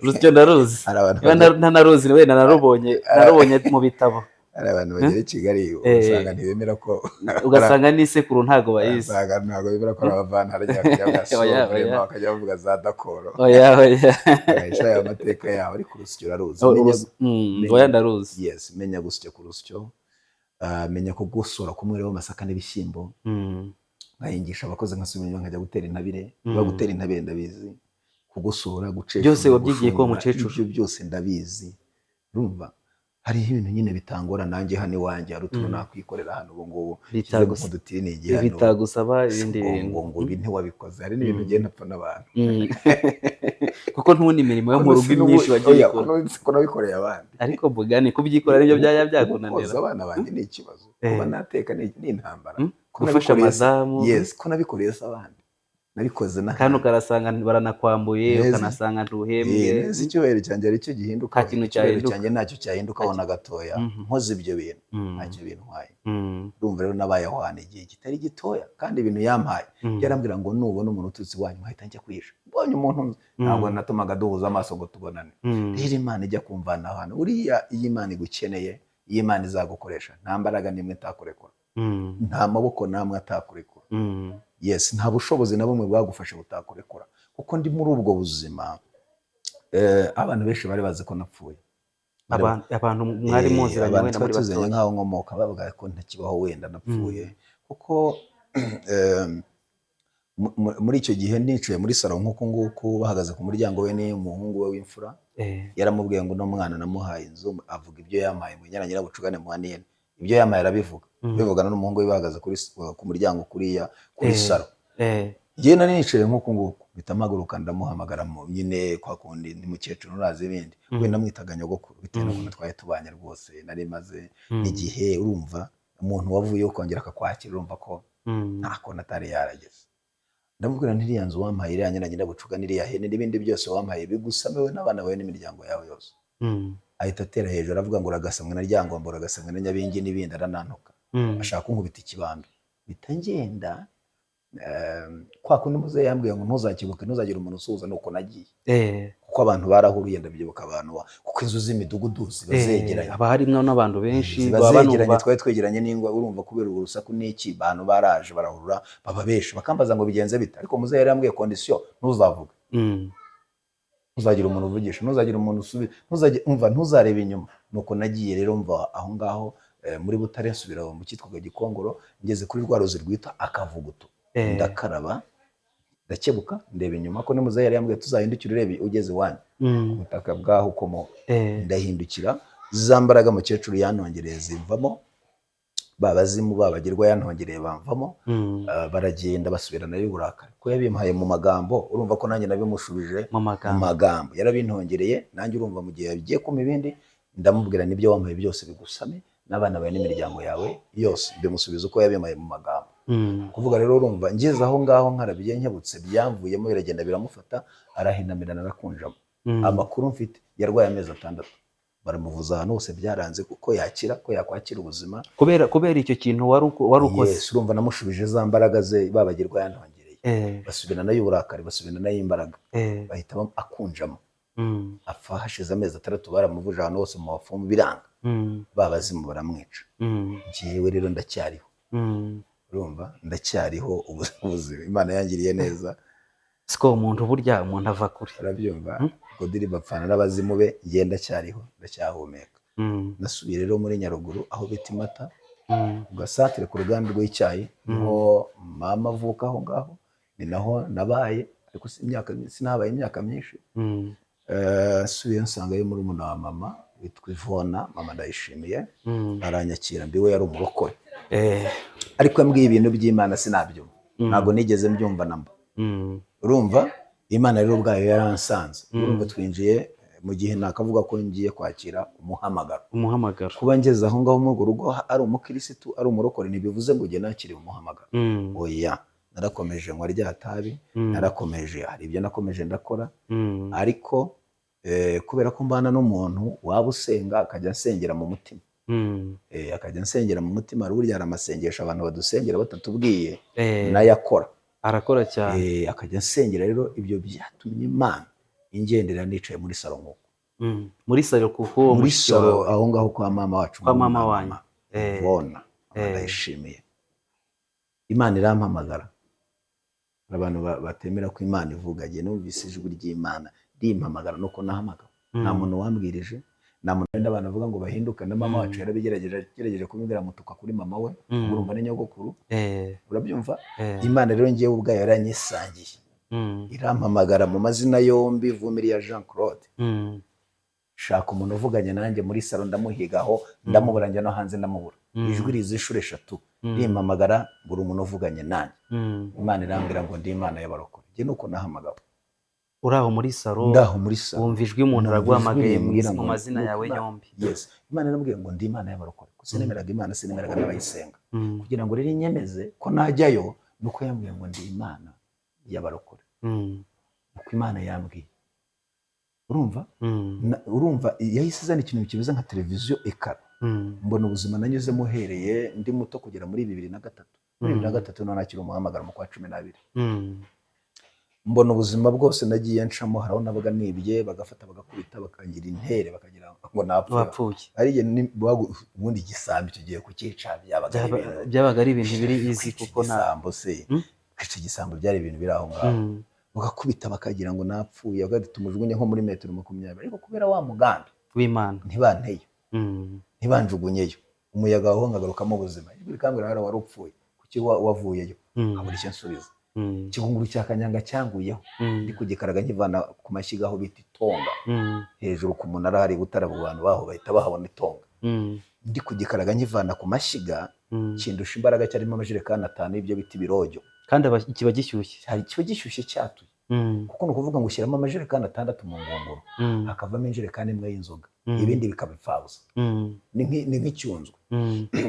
urusyo ndaruzi, ntanaruzi wenda narubonye mu bitabo. Hari abantu bagera i Kigali usanga ntibemera ko, ugasanga n'isekuru ntago bayizi, ntago bemera ko abavana harya kujya bakajya bavuga za dakoro, ishaya amateka yawe, ariko urusyo uraruzi. Oya ndaruzi. Yes, menya gusya ku rusyo, menya kugosora kumwe rero amasaka n'ibishyimbo, nkahingisha abakozi, nkasubira inyuma nkajya gutera intabire. Gutera intabire ndabizi, kugosora, gucesha, byose wabyigiye ko mukecuru? Ibyo byose ndabizi. Urumva hari ibintu nyine bitangora nanjye hano iwanjye, hari utuntu nakwikorera hano ubu ngubu bitagusaba ibindi bintu ngo ibi ntiwabikoze. Hari n'ibintu ugenda apfa n'abantu kuko ntundi imirimo yo mu rugo imyinshi wagiye ukora, ko nabikoreye abandi. Ariko mbugane kubyikora nibyo byaya byakunanira. Abana banjye ni ikibazo, kuba nateka ni intambara, gufasha amazamu. Yes, ko nabikoreye abandi, nabikoze na kandi ukarasanga baranakwambuye, ukanasanga ntuhembwe. Neza icyubahiro cyanjye ari cyo gihinduka, icyubahiro cyanjye ntacyo cyahindukaho na gatoya. Nkoze ibyo bintu ntacyo bintwaye. Urumva rero nabayeho hano igihe kitari gitoya, kandi ibintu yampaye yarambwira ngo nubona umuntu ututse iwanyu nkahita njya kwihisha. Mbonye umuntu ntabwo natumaga duhuza amaso ngo tubonane. Rero Imana ijya kumvana hano, uriya iyo Imana igukeneye, iyo Imana izagukoresha, nta mbaraga n'imwe itakurekura, nta maboko namwe atakurekura. Yes, nta bushobozi na bumwe bwagufasha butakurekura, kuko ndi muri ubwo buzima. Abantu benshi bari bazi ko napfuye, abantu mwari muziranye wenda muri batuzanye nkaho nkomoka, bavuga ko ntakibaho wenda napfuye. Kuko muri icyo gihe nicaye muri salo nk'uko nguko, bahagaze ku muryango we n'umuhungu we w'imfura, yaramubwiye ngo no mwana namuhaye inzu, avuga ibyo yampaye mu Nyirabucugane mu Haniyene, ibyo yampaye arabivuga, bivugana n'umuhungu we bahagaze ku muryango kuriya kuri salo. Ngiye nari nicaye nk'uko nguko, bitamaguruka ndamuhamagara mu nyine kwa kundi ni mukecuru urazi ibindi, we namwitaga nyogokuru bitewe n'ukuntu twari tubanye rwose. Nari maze igihe, urumva umuntu wavuyeho kongera akakwakira, urumva ko ntako natari yarageze. Ndamubwira nti iriya nzu wampaye, iriya Nyirabucugane, iriya hene n'ibindi byose wampaye bigusamewe n'abana bawe n'imiryango yawe yose. Ahita atera hejuru avuga ngo uragasamwe na Ryangombe, uragasamwe na Nyabingi n'ibindi, aranantuka, ashaka kunkubita ikibando. Bitangenda kwa kundi muze yambwiye ngo ntuzakibuke, ntuzagira umuntu usuhuza, nuko nagiye. Kuko abantu barahuruye, ndabyibuka abantu, kuko inzu z'imidugudu zibazegeranye, haba harimo n'abantu benshi bazegeranye, twari twegeranye n'ingwa, urumva kubera urusaku n'iki, abantu baraje barahurura baba benshi, bakambaza ngo bigenze bite. Ariko muze yari yambwiye condition, ntuzavuga, ntuzagira umuntu uvugisha, ntuzagira umuntu usubiza, ntuzarebe inyuma. Nuko nagiye rero mva aho ngaho muri Butare, nsubira mu cyitwaga Gikongoro, ngeze kuri rwa ruzi rwita Akavuguto, ndakaraba, ndakebuka, ndeba inyuma, ko nimuze yari yambwiye tuzahindukira urebe ugeze iwanyu ubutaka bwaho ukomoka. Ndahindukira, za mbaraga mukecuru yanongereye zivamo, babazimu babagirwa yanongereye bamvamo, baragenda basubirana y'uburakari, ko yabimpaye mu magambo. Urumva ko nanjye nabimushubije mu magambo, yarabintongereye. Nanjye urumva mu gihe yagiye kuma ibindi, ndamubwira nibyo wampaye byose bigusame, n'abana bawe n'imiryango yawe yose, bimusubiza uko yabimpaye mu magambo. Kuvuga rero urumva ngeze aho ngaho nkarabiye, nkebutse, byamvuyemo biragenda biramufata, arahinamirana, arakunjama. Amakuru mfite yarwaye amezi 6, baramuvuza ahantu hose byaranze kuko yakira, ko yakwakira ubuzima. kubera icyo kintu wari ukoze. Yes, urumva namushubije za mbaraga ze babagirwa yanongereye. Basubirana nayo uburakari, basubirana nayo imbaraga. Bahita akunjamo. Apfa hashize amezi 3 baramuvuje ahantu hose mu bafumu biranga. Babazimu baramwica. Njyewe rero ndacyariho. Urumva ndacyariho ubuzima Imana yangiriye neza. Siko umuntu burya umuntu ava kure. Urabyumva? Godiri bapfana n'abazimu be, ngenda cyariho ndacyahumeka. Nasubiye rero muri Nyaruguru aho bita Imata. Ugasatire ku ruganda rw'icyayi niho mama avuka aho ngaho, ni naho nabaye, ariko sinabaye imyaka myinshi. Subiye nsangayo muri umuna wa mama witwa Ivona, mama ndayishimiye. Aranyakira, mbiwe yari umurokore. Ariko yambwiye ibintu by'Imana sinabyumva. Ntago nigeze mbyumva namba. Urumva Imana rero ubwayo yaransanze. Urumva twinjiye mu gihe nakavuga ko ngiye kwakira umuhamagaro. Kuba ngeze aho ngaho mu rugo ari umukirisitu ari umurokore ntibivuze ngo nge nakiri umuhamagaro. Oya, narakomeje nkwa rya tabi, narakomeje hari ibyo nakomeje ndakora. Ariko kubera ko mbana n'umuntu waba usenga akajya nsengera mu mutima. Akajya nsengera mu mutima, ari burya amasengesho abantu badusengera batatubwiye nayo akora. Arakora cyane. Akajya nsengera rero, ibyo byatumye Imana ingendera nicaye muri salo nk'uko. Muri salo kuko muri salo aho ngaho kwa mama wacu. Kwa mama wanyu. Bona ndayishimiye. Imana irampamagara. Abantu batemera ko Imana ivuga, je numvise ijwi ry'Imana rimpamagara nuko nahamagara. Nta muntu wambwirije, nta muntu wenda abantu bavuga ngo bahinduka. Na mama wacu yarabigerageje kumubwira mutuka kuri mama we, urumva ni nyogokuru. Urabyumva? Imana rero ngiye ubwayo yaranyisangiye. Irampamagara mu mazina yombi, Vumiriya Jean Claude. Shaka umuntu uvuganye nanjye muri salo, ndamuhigaho, ndamubura njya no hanze ndamubura. Ijwi riza inshuro 3 rimpamagara, buri umuntu uvuganye nanjye. Imana irambwira ngo ndi Imana y'abarokore. Je nuko nahamagawe. Uraho muri salo, ndaho muri salo, wumva ijwi umuntu araguhamagaye mu mazina yawe yombi. Yes, Imana irambwira ngo ndi Imana y'abarokore. Kusinemeraga Imana, sinemeraga n'abayisenga. Kugira ngo rero inyemeze ko najyayo, nuko yambwiye ngo ndi Imana y'abarokore. Uko Imana yambwiye. Urumva yahise izana ikintu kibuza nka televiziyo ekara. Mbona ubuzima nanyuze muhereye ndi muto kugera muri 2003. Muri 2003 none akiri umuhamagara mu kwa 12. Mbona ubuzima bwose nagiye ncamo, haraho nabaga nibye bagafata bagakubita bakangira intere bakagira ngo napfuye. Ari ubundi gisambi tugiye kukica byabaga ari ibintu biri easy kuko ntambo se. Kwica gisambo byari ibintu biri aho ngaho. Bagakubita bakagira ngo napfuye, bagatumujunye nko muri metero 20. Ariko kubera wa mugambi w'Imana ntibanteye. Ntibanjugunyeyo. Umuyaga waho ngagarukamo ubuzima. Ibiri kambira hara warupfuye. Kuki wavuyeyo? Abura icyo nsubiza. Kigunguru cya Kanyanga cyanguyeho. Ndi kugikaraga nkivana ku mashyiga aho bita itonga. Hejuru ku munara hari butara abantu baho bahita bahabona itonga. Ndi kugikaraga nkivana ku mashyiga, kindusha imbaraga cyarimo amajerekani 5 ibyo biti birojyo. Kandi kiba gishyushye. Hari kiba gishyushye cyatuye. Kuko nukuvuga ngo ushyiramo amajerekani 6 mu ngunguru, hakavamo injerekani imwe y'inzoga. Ibindi bikabipfabuza. Ni nk'icyunzwe.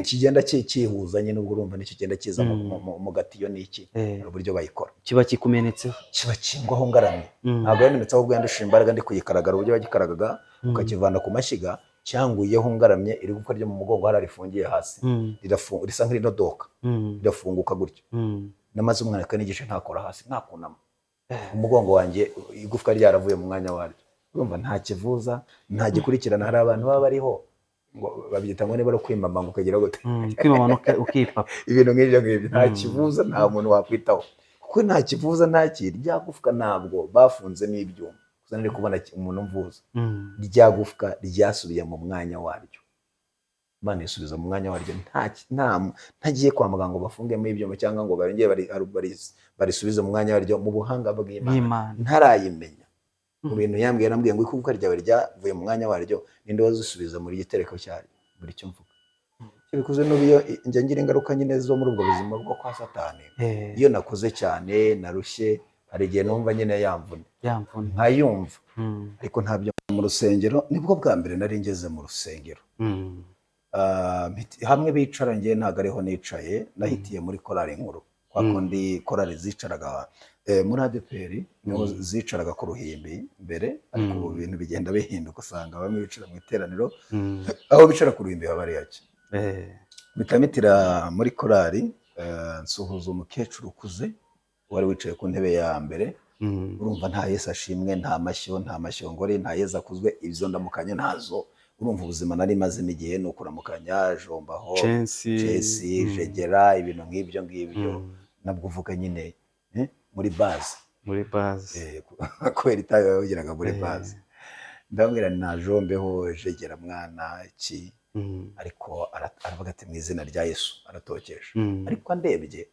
Kigenda cyihuzanye n'ubwo urumva nicyo kigenda kiza mu gatiyo n'iki uburyo bayikora. Kiba kikumenetseho. Kiba kingwaho ngaramye. Ntabwo yanitse ahubwo yandusha imbaraga ndi kuyikaragara uburyo bagikaragaga, ukakivana ku mashyiga cyanguyeho ngaramye, iri gukora ryo mu mugongo hararifungiye hasi. Risa nk'irinodoka. Rirafunguka gutyo. Namaze umwana n'igice ntakora hasi ntakunama. Umugongo wanjye igufwa ryaravuye mu mwanya waryo. Urumva nta kivuza, nta gikurikirana. Hari abantu baba bariho ngo babyita ngo niba ari kwimama ngo ukagira gute. Kwimama ukipapa. Ibintu nk'ibyo nta kivuza, nta muntu wakwitaho. Kuko nta kivuza nta gufwa ntabwo bafunzemo ibyuma. Gusa nari kubona umuntu mvuza. Gufwa ryasubiye mu mwanya waryo. Imana isubiza mu mwanya waryo. Ntagiye kwa muganga ngo bafungemo ibyuma cyangwa ngo barengeye barisubize mu mwanya waryo mu buhanga bw'Imana. Ntarayimenya. Mu bintu yambwiye nambwiye ngo ikubwa ryawe ryavuye mu mwanya waryo, ninde wazisubiza muri gitereko cyari muri cyo mvuga. Cyo bikuze n'ubiyo njya ngira ingaruka nyine zo muri ubwo buzima bwo kwa Satani. Iyo nakoze cyane narushye, hari igihe numva nyine yamvune nkayumva. Ariko ntabyo mu rusengero, nibwo bwa mbere nari ngeze mu rusengero. Hamwe bicara ngiye ntago ariho nicaye, nahitiye muri korali nkuru. kwa kundi korali zicaraga muri ADPR niho zicaraga ku ruhimbi mbere, ariko ubu bintu bigenda bihinduka, usanga bamwe bicara mu iteraniro aho bicara ku ruhimbi baba ari hake. Mitamitira muri korali nsuhuza umukecuru ukuze wari wicaye ku ntebe ya mbere, urumva nta Yesu ashimwe, nta mashyongore, nta Yesu akuzwe, izo ndamukanye ntazo. Urumva ubuzima nari mazemo igihe ni ukuramukanya, jombaho, Chesi, jegera, ibintu nk'ibyo ngibyo. Nabwo uvuga nyine muri base. Kubera itayo yagiraga muri base. Ndabwira nta jombeho, jegera mwana iki, ariko aravuga ati mu izina rya Yesu, aratokesha. Ariko andebye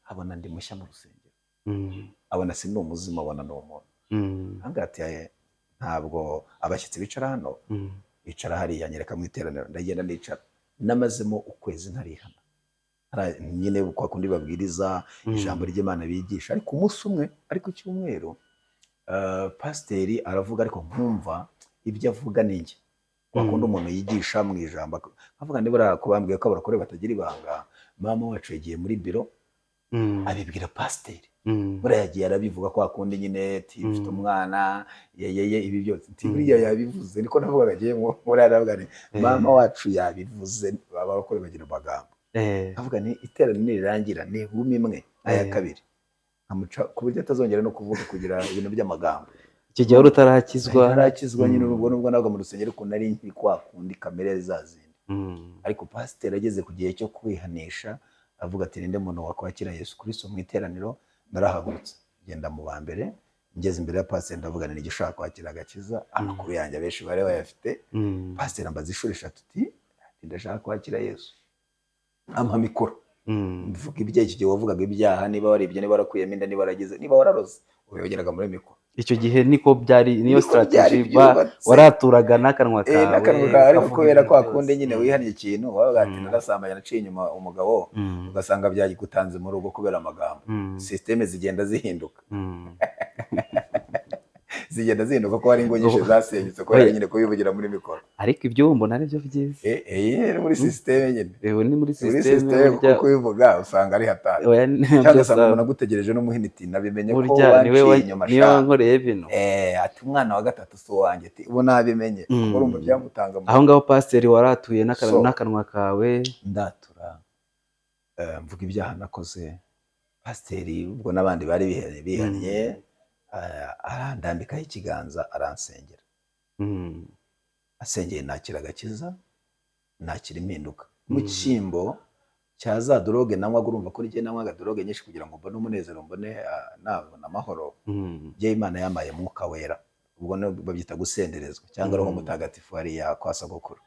abona ndi mushya mu rusengero, abona si n'umuzima, abona n'umuntu. Ambwira ati ntabwo abashyitsi bicara hano, bicara hariya, nyereka mu iteraniro. Ndagenda ndicara, namazemo ukwezi ntarihana, nyine kwa kundi babwiriza ijambo ry'Imana bigisha. Ariko umunsi umwe, ariko cyumweru, pasiteri aravuga, ariko nkumva ibyo avuga ninjye kwa kundi umuntu yigisha mu ijambo, avuga nibura kubambwiye ko abarokore batagira ibanga. Mama wacu yagiye muri biro abibwira pasiteri, buriya yagiye arabivuga kwa kundi nyine mfite umwana yeye ibi byose buriya yabivuze, niko navugaga agiye muri aravuga mama wacu yabivuze, abarokore bagira amagambo. Avuga ni iteraniro nirirangira ni humi imwe aya kabiri, amuca ku buryo atazongera no kuvuga kugira ibintu by'amagambo. Icyo gihe wari utarakizwa nyine, nubwo nabwo mu rusengero ko nari nkiri kwa kundi kamere zazindi. Ariko pasiteri ageze ku gihe cyo kwihanisha, avuga ati ninde muntu wakwakira Yesu Kristo mu iteraniro. Narahagurutse ngenda mu ba mbere, ngeze imbere ya pasiteri ndavuga ni igishaka kwakira agakiza. Amakuru yanjye abenshi bari bayafite. Pasiteri ambaza inshuro 3 ati ndashaka kwakira Yesu. Ampa mikoro, mvuga ibyo iki gihe wavugaga ibyaha, niba waribye, niba warakuyemo inda, niba waragize, niba wararoze, ubiyogeraga muri mikoro. Icyo gihe niko byari, niyo strategy waraturaga n'akanwa kawe. Ariko kubera ko akunde nyine wihaniye ikintu, wabaga ati narasambanye naciye inyuma umugabo, ugasanga byagigutanze mu rugo kubera amagambo. Systeme zigenda zihinduka. Zigenda zihinduka ko hari ingo nyinshi zasenyutse kubera nyine kubivugira muri mikoro. Ariko ibyo mbona ari byo byiza. Muri systeme nyine. Ni muri systeme kuko kubivuga usanga ari hatari. Cyangwa se umuntu agutegereje no muhiniti nabimenye ko waciye inyuma sha. Niwe nkoreye bino. Ati umwana wa gatatu so wanjye ati ubu nabimenye. Urumva byamutanga. Aho ngaho pasiteri waratuye n'akanwa kawe. Ndatura. Mvuga ibyaha nakoze. Pasiteri ubwo nabandi bari bihanye. Arandambikaho ikiganza aransengera. Asengeye nakira agakiza, nakira impinduka. Mu cyimbo cya za droge nanywaga, urumva ko ngiye nanywaga droge nyinshi kugira ngo mbone umunezero, mbone nabona amahoro. Bye Imana yamaye Mwuka Wera, ubwo babyita gusenderezwa cyangwa Roho Mutagatifu hariya kwa sogokuru.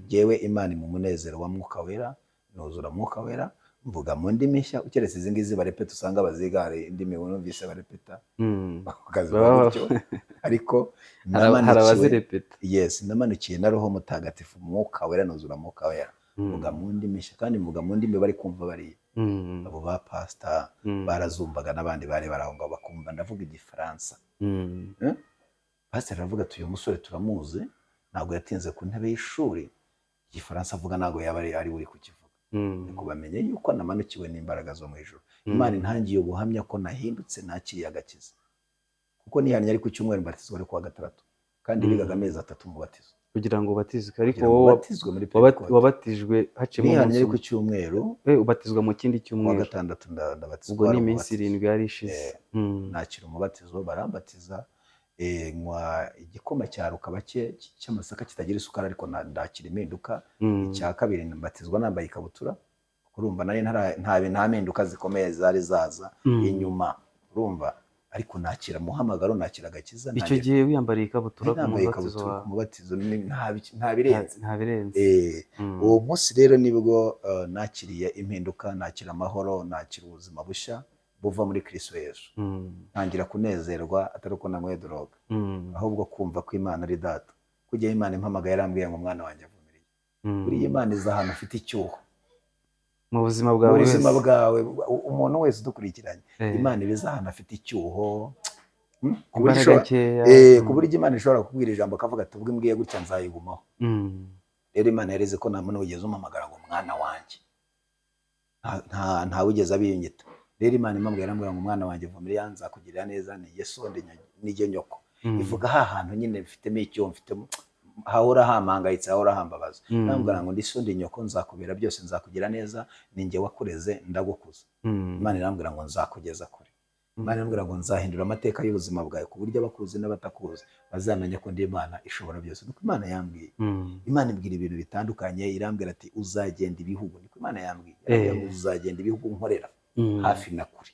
Jewe Imana mu munezero wa Mwuka Wera, nuzura Mwuka Wera, mvuga mu ndimi nshya. Ukeretse izi ngizi barepeta usanga bazigare indimi wumvise barepeta bakazivuga gutyo, ariko harabazirepeta. Yes, namanukiye na Roho Mutagatifu, Mwuka Wera, nuzura Mwuka Wera, mvuga mu ndimi nshya, kandi mvuga mu ndimi bari kumva bari abo ba pastor barazumvaga, n'abandi bari barahonga bakumva ndavuga igifaransa. Pastor aravuga ati uyu musore turamuzi, ntabwo yatinze ku ntebe y'ishuri, igifaransa avuga ntabwo yaba ari uri kukivuga. Kubamenye yuko namanukiwe n'imbaraga zo mu ijuru. Imana intangiye ubuhamya ko nahindutse, nakiriye agakiza, kuko nihanye ari ku cyumweru mbatizwa ari kuwa gatandatu, kandi bigaga amezi 3 mu batizo kugira ngo ubatizwe. Ariko wabatijwe haciye mu nihanye ari ku cyumweru, ubatizwa mu kindi cyumweru kuwa gatandatu ndabatizwa. Ubwo ni iminsi 7 yari ishize. Nakira umubatizo, barambatiza, nywa igikoma cya rukabake cy'amasaka kitagira isukari, ariko ndakira impinduka. Icya kabiri mbatizwa nambaye ikabutura, urumva nari nta mpinduka zikomeye zari zaza inyuma, urumva, ariko nakira muhamagaro, nakira agakiza. Icyo gihe wiyambariye ikabutura ku mubatizo nta birenze. Uwo munsi rero nibwo nakiriye impinduka, nakira amahoro, nakira ubuzima bushya buva muri Kristo Yesu. Ntangira kunezerwa, atari uko nanyweye droga, ahubwo kumva ko Imana ari data. Kujya Imana impamagaye yarambwiye ngo mwana wanjye avumiriye. Buri Imana iza ahantu ufite icyuho mu buzima bwawe, mu buzima bwawe, umuntu wese udukurikiranye, Imana ibiza ahantu afite icyuho, ku buryo Imana ishobora kubwira ijambo akavuga ati ubwo imbwiye gutya nzayigumaho. Rero Imana yareze ko nta muntu wigeze umamagara ngo mwana wanjye. nta wigeze abinyita. Rero Imana imambwira ngo umwana wanjye Vumiliya nzakugirira neza, ni Yesu nijye nyoko. Ivuga hantu nyine mfitemo icyo mfitemo hahora hampangayitse, hahora hambabaza. Nambwira ngo ndi so ndi nyoko, nzakubera byose, nzakugira neza, ni njye wakureze ndagukuza. Imana irambwira ngo nzakugeza kure. Imana irambwira ngo nzahindura amateka y'ubuzima bwawe ku buryo abakuzi n'abatakuzi bazamenya ko ndi Imana ishobora byose. Nuko Imana yambwiye. Imana ibwira ibintu bitandukanye, irambwira ati uzagenda ibihugu. Niko Imana yambwiye. Irambwira ngo uzagenda ibihugu nkorera hafi na kure.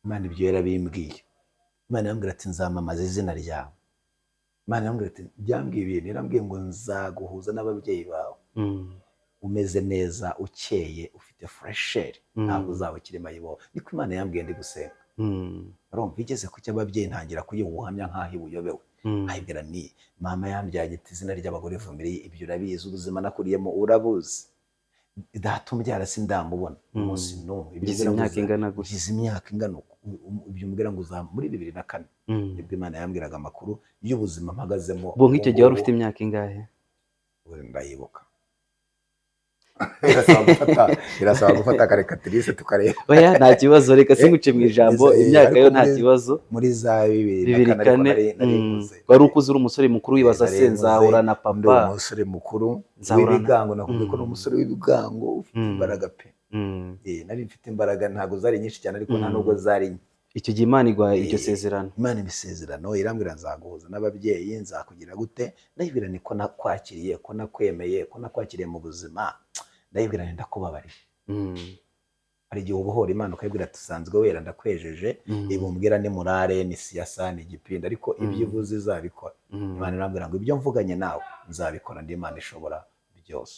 Imana ibyo yarabimbwiye. Imana irambwira ati nzamamaza izina ryawe. Imana irambwira ati byambwiye ibintu, irambwiye ngo nzaguhuza n'ababyeyi bawe umeze neza, ukeye, ufite fresheri, ntabwo uzaba ukiri mayibobo. Niko Imana yambwiye ndi gusenga. Urumva igeze ku cy'ababyeyi ntangira kuyibuhamya nk'aho ibuyobewe. Ayibwira ni mama yambyaye iti izina ry'abagore Vumiliya, ibyo urabizi, ubuzima nakuriyemo urabuzi. Data umbyara sindamubona umunsi n'umwe. Ugize imyaka ingana gutya. Ugize imyaka ingana ibyo umbwira ngo uza muri 2004 nibwo Imana yambwiraga amakuru y'ubuzima mpagazemo. Bo nk'icyo gihe wari ufite imyaka ingahe? Ndayibuka. Birasaba gufata karikatrice tukareba. Oya nta kibazo, reka singuce mu ijambo, imyaka yo nta kibazo. Muri za 2004 wari ukuze uri umusore mukuru wibaza se nzahura na papa. Ndi umusore mukuru w'ibigango, nakubwiye ko n'umusore w'ibigango ufite imbaraga pe. Nari mfite imbaraga, ntabwo zari nyinshi cyane ariko nta nubwo zari nke. Icyo gihe Imana igwa iryo sezerano. Imana ibisezerano irambwira nzaguhuza n'ababyeyi, nzakugira gute. Ndayibwira niko nakwakiriye, ko nakwemeye, ko nakwakiriye mu buzima. Ndayibwira nti ndakubabariye. Hari igihe ubuhora Imana ukayibwira tusanzwe wera ndakwejeje, ibumbwira ni murare, ni siyasa, ni igipinda, ariko ibyo ivuze izabikora. Imana irambwira ngo ibyo mvuganye nawe nzabikora, ndi Imana ishobora byose.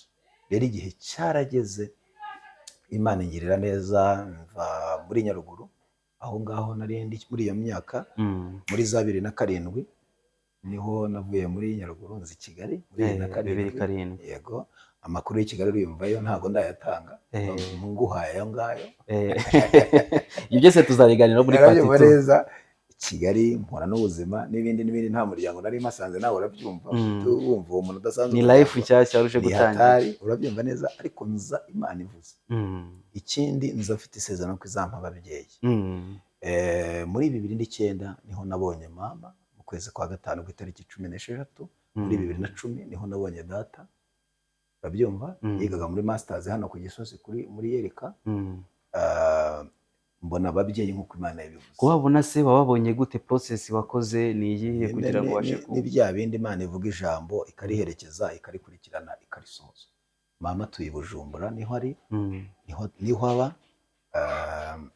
Rero igihe cyarageze, Imana ingirira neza, mva muri Nyaruguru aho ngaho nari ndi muri iyo myaka, muri za 2007 niho navuye muri Nyaruguru nzi Kigali muri 2007. Yego, amakuru y'Ikigali uriyumvayo ntago ndayatanga, nguhaye ayo ngayo. Ibyo byose tuzabiganiraho muri part 2. Kigali mpora n'ubuzima n'ibindi nta muryango nari masanze, nawe urabyumva. Wumva uwo muntu udasanzwe, ni life nshyashya aruje gutangira. Urabyumva neza, ariko nza Imana ivuze. Ikindi nza afite isezerano ko izampa ababyeyi. Muri 2009 niho nabonye mama mu kwezi kwa gatanu ku itariki 16. Muri 2010 niho nabonye data. Urabyumva, yigaga muri masters hano ku Gisozi muri Yerika. Mbona ababyeyi nk'uko Imana yabivuze. Kuhabona se wababonye gute? Process wakoze ni iyihe kugira ngo washe ni bya bindi Imana ivuga ijambo ikariherekeza, ikarikurikirana, ikarisohoza. Mama tuyi Bujumbura niho ari, niho aba,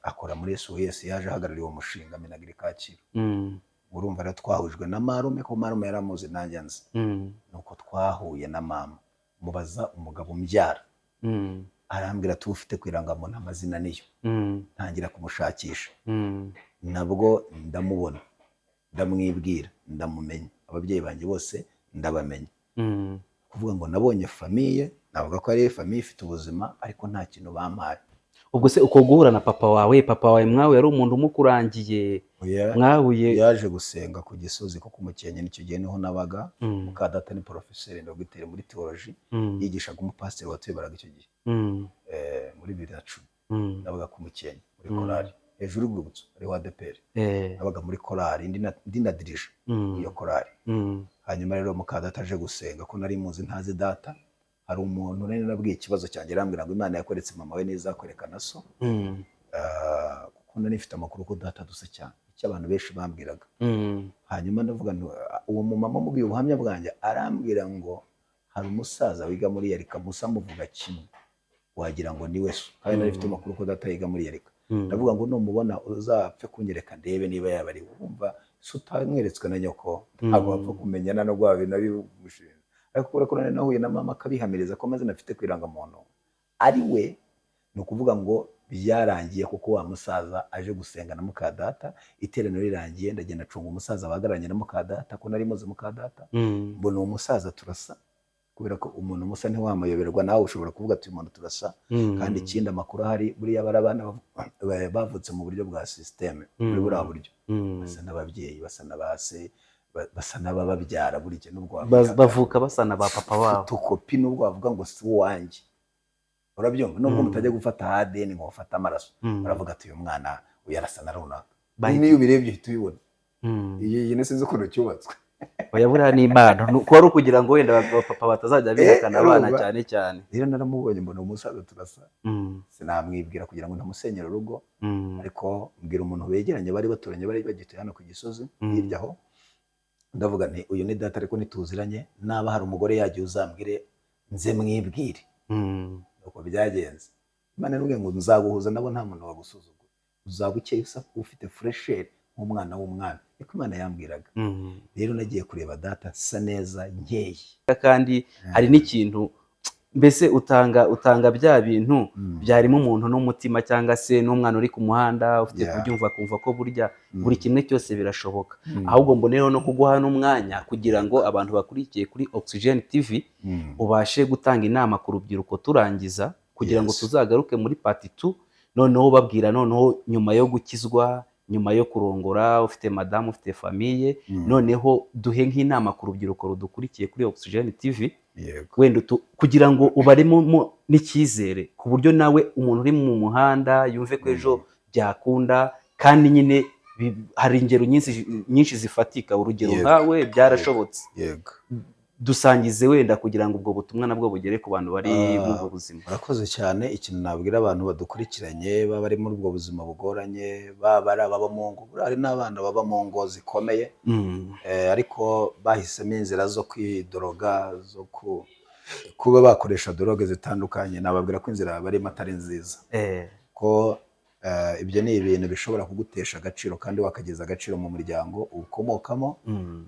akora muri SOS, yaje ahagarariye uwo mushinga Minagri Kacyiru. Urumva rero twahujwe na marume, ko marume yaramuzi nanjye nzi. Nuko twahuye na mama, mubaza umugabo umbyara. Arambwira tu ufite kwirangamuntu amazina niyo. Ntangira kumushakisha. Nabwo ndamubona, ndamwibwira, ndamumenya. Ababyeyi banjye bose ndabamenya. Kuvuga ngo nabonye famille, navuga ko ari famille ifite ubuzima ariko nta kintu bampaye. Ubwo se uko guhura na papa wawe mwawe yari umuntu umukurangiye? Mwahuye yaje gusenga ku Gisozi ko kumukenye, nicyo gihe niho nabaga. Mukadata ni professeur ndogiteri muri theology, yigishaga umupasiteri watuyobaraga icyo gihe. Muri 2010 nabaga kumukenye muri korali hejuru y'urwibutso ari wa ADPR. Nabaga muri korali ndi na dirije iyo korali. Hanyuma rero Mukadata aje gusenga, ko nari muzi ntazi data. Hari umuntu nari nabwiye ikibazo cyanjye, arambwira ngo Imana yakweretse mama we neza kwerekana so. Kuko nari mfite amakuru ko data dusa cyane, icyo abantu benshi bambwiraga. Hanyuma ndavuga ngo uwo mumama mubwiye ubuhamya bwanjye, arambwira ngo hari umusaza wiga muri Yerika musa muvuga kimwe, wagira ngo ni we so. Kandi nari mfite amakuru ko data yiga muri Yerika. Ndavuga ngo numubona uzapfe kunyereka ndebe niba yaba ari. Wumva so utamweretswe na nyoko ntabwo wapfa kumenyana no gwabe nabi mushinga. Ariko kubera ko nari nahuye na mama akabihamiriza ko amazina afite kwirangamuntu ari we, ni ukuvuga ngo byarangiye kuko wa musaza aje gusenga na Mukadata. Iteraniro rirangiye ndagenda cunga umusaza bagaranye na Mukadata, ko nari muzi Mukadata. Mbona uwo musaza turasa, kubera ko umuntu musa ntiwamayoberwa, nawe ushobora kuvuga ati umuntu turasa. Kandi ikindi amakuru ahari buriya barabana bavutse mu buryo bwa systeme, muri buriya buryo basa n'ababyeyi, basa n'abase, basa n'abababyara. Buri kintu ubwo bavuka basa na ba papa wabo, tukopi n'ubwo bavuga ngo si uwanjye. urabyumva nubwo mutajya gufata ADN ngo mufate amaraso baravuga ati uyu mwana uyarasa na runaka niyo ubirebye uhita ubibona iyi ni sinzi ukuntu cyubatswe oya buriya ni impano ko ari ukugira ngo wenda abapapa batazajya bihakana abana cyane cyane. Rero naramubonye mbona umusaza turasa sinamwibwira kugira ngo ntamusenyere urugo ariko mbwira umuntu begeranye bari baturanye bari bagituye hano ku Gisozi hirya aho ndavuga nti uyu ni data ariko nituziranye naba hari umugore yagiye uzambwire nze mwibwire uko byagenze. Imana nubwo ngo nzaguhuza nabo nta muntu wagusuzugura uzabukeye ufite fresher nk'umwana w'umwami niko Imana yambwiraga. Rero nagiye kureba data sa neza nkeye kandi hari n'ikintu mbese utanga bya bintu byarimo umuntu n'umutima cyangwa se n'umwana uri ku muhanda ufite kubyumva kumva ko burya buri kimwe cyose birashoboka. Ahubwo mboneyeho no kuguha n'umwanya kugira ngo abantu bakurikiye kuri Oxygen TV ubashe gutanga inama ku rubyiruko turangiza kugira ngo tuzagaruke muri part 2 noneho babwira noneho nyuma yo gukizwa nyuma yo kurongora ufite madamu ufite famille noneho duhe nk'inama ku rubyiruko rudukurikiye kuri Oxygen TV wenda kugira ngo ubaremo n'icyizere ku buryo nawe umuntu uri mu muhanda yumve ko ejo byakunda kandi nyine hari ingero nyinshi zifatika urugero nkawe byarashobotse dusangize wenda kugira ngo ubwo butumwa nabwo bugere ku bantu bari mu buzima. Urakoze cyane. Ikintu nabwira abantu badukurikiranye baba bari muri ubwo buzima bugoranye baba ari ababa mu ngo hari n'abana baba mu ngo zikomeye ariko bahisemo inzira zo kwidoroga zo kuba bakoresha droge zitandukanye nababwira ko inzira barimo atari nziza ko ibyo ni ibintu bishobora kugutesha agaciro kandi wakageza agaciro mu muryango ukomokamo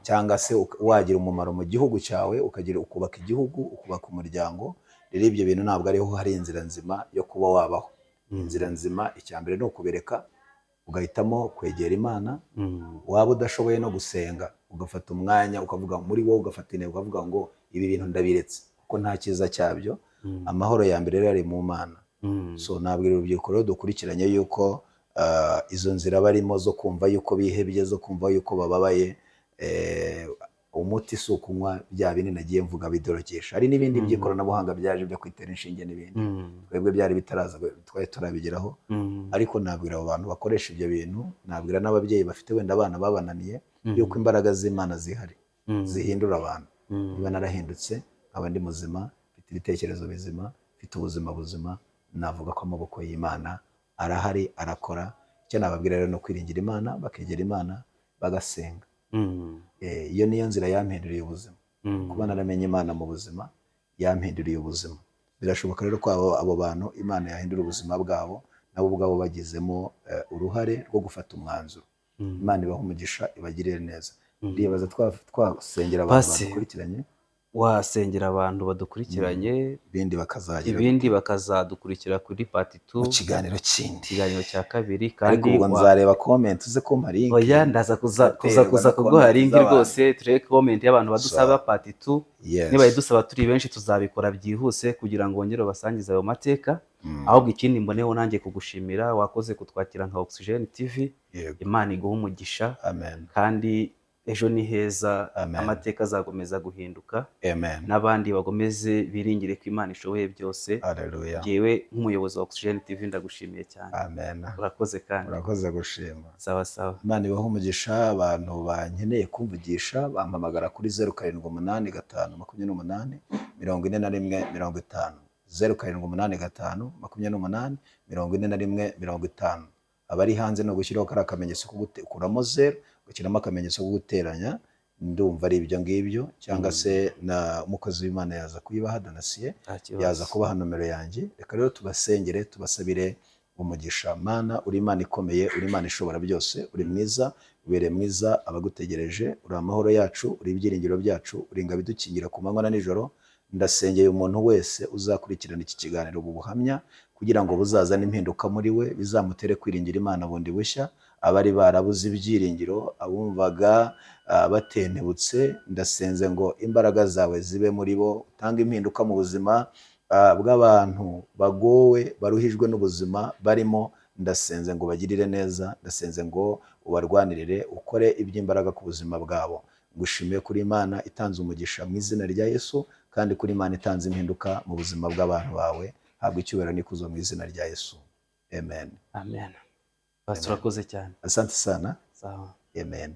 cyangwa se wagira umumaro mu gihugu cyawe ukubaka igihugu ukubaka umuryango. Rero ibyo bintu ntabwo ariho hari inzira nzima yo kuba wabaho. Inzira nzima icyambere ni ukubireka ugahitamo kwegera Imana waba udashoboye no gusenga ugafata umwanya ukavuga muri wowe ugafata intego ukavuga ngo ibi bintu ndabiretse kuko nta cyiza cyabyo. Amahoro ya mbere rero ari mu Mana. So nabwira urubyiruko rero dukurikiranye yuko izo nzira barimo zo kumva yuko bihebye zo kumva yuko bababaye umuti si ukunywa bya binini nagiye mvuga bidorokesha. Hari n'ibindi by'ikoranabuhanga byaje byo kwitera inshinge n'ibindi twebwe byari bitaraza twari turabigeraho ariko nabwira abo bantu bakoresha ibyo bintu nabwira n'ababyeyi bafite wenda abana babananiye yuko imbaraga z'Imana zihari zihindura abantu. Niba narahindutse nkaba ndi muzima mfite ibitekerezo bizima mfite ubuzima buzima navuga ko amaboko y'Imana arahari arakora. Icyo nababwira rero no kwiringira Imana bakegera Imana bagasenga. Iyo niyo nzira yampinduriye ubuzima kuba naramenye Imana mu buzima yampinduriye ubuzima. Birashoboka rero ko abo bantu Imana yahindura ubuzima bwabo nabo ubwabo bagizemo uruhare rwo gufata umwanzuro. Imana ibaha umugisha ibagirire neza. Ndibaza twasengera abantu badukurikiranye wasengera abantu badukurikiranye ibindi bakazadukurikira kuri part 2 mu kiganiro cya kabiri kandi ubwo nzareba comment uze ko link oya ndaza kuza kuguha link rwose tureke comment y'abantu badusaba part 2 niba yidusaba turi benshi tuzabikora byihuse kugira ngo wongere basangize ayo mateka. Ahubwo ikindi mboneho nanjye kugushimira wakoze kutwakira nka Oxygen TV. Imana iguha umugisha kandi ejo ni heza amateka azakomeza guhinduka n'abandi bagomeze biringire ko Imana ishoboye byose. Yewe nk'umuyobozi wa Oxygen TV ndagushimiye cyane. Urakoze kandi urakoze gushima. Sawa sawa. Imana ibaha umugisha. Abantu bankeneye kumvugisha bampamagara kuri 0785 28 41 50 0785 abari hanze no gushyiraho kari akamenyetso ko gukuramo 0 gushyiramo akamenyetso ko guteranya ndumva ari ibyo ngibyo cyangwa se na umukozi w'Imana yaza kuyibaha Donasiye yaza kubaha nomero yanjye. Reka rero tubasengere tubasabire umugisha. Mana uri Imana ikomeye uri Imana ishobora byose uri mwiza ubere mwiza abagutegereje uri amahoro yacu uri ibyiringiro byacu uri ingabo idukingira ku manywa na nijoro. Ndasengeye umuntu wese uzakurikirana iki kiganiro ubu buhamya kugira ngo buzazane impinduka muri we bizamutere kwiringira Imana bundi bushya. Abari barabuze ibyiringiro abumvaga batentebutse ndasenze ngo imbaraga zawe zibe muri bo utanga impinduka mu buzima bw'abantu bagowe baruhijwe n'ubuzima barimo. Ndasenze ngo bagirire neza. Ndasenze ngo ubarwanirire ukore iby'imbaraga ku buzima bwabo. Ngushimiye kuri Imana itanze umugisha mu izina rya Yesu kandi kuri Imana itanze impinduka mu buzima bw'abantu bawe. habwa icyubahiro n'ikuzo mu izina rya Yesu. Amen. Amen. Pastor urakoze cyane. Asante sana. Sawa. Amen.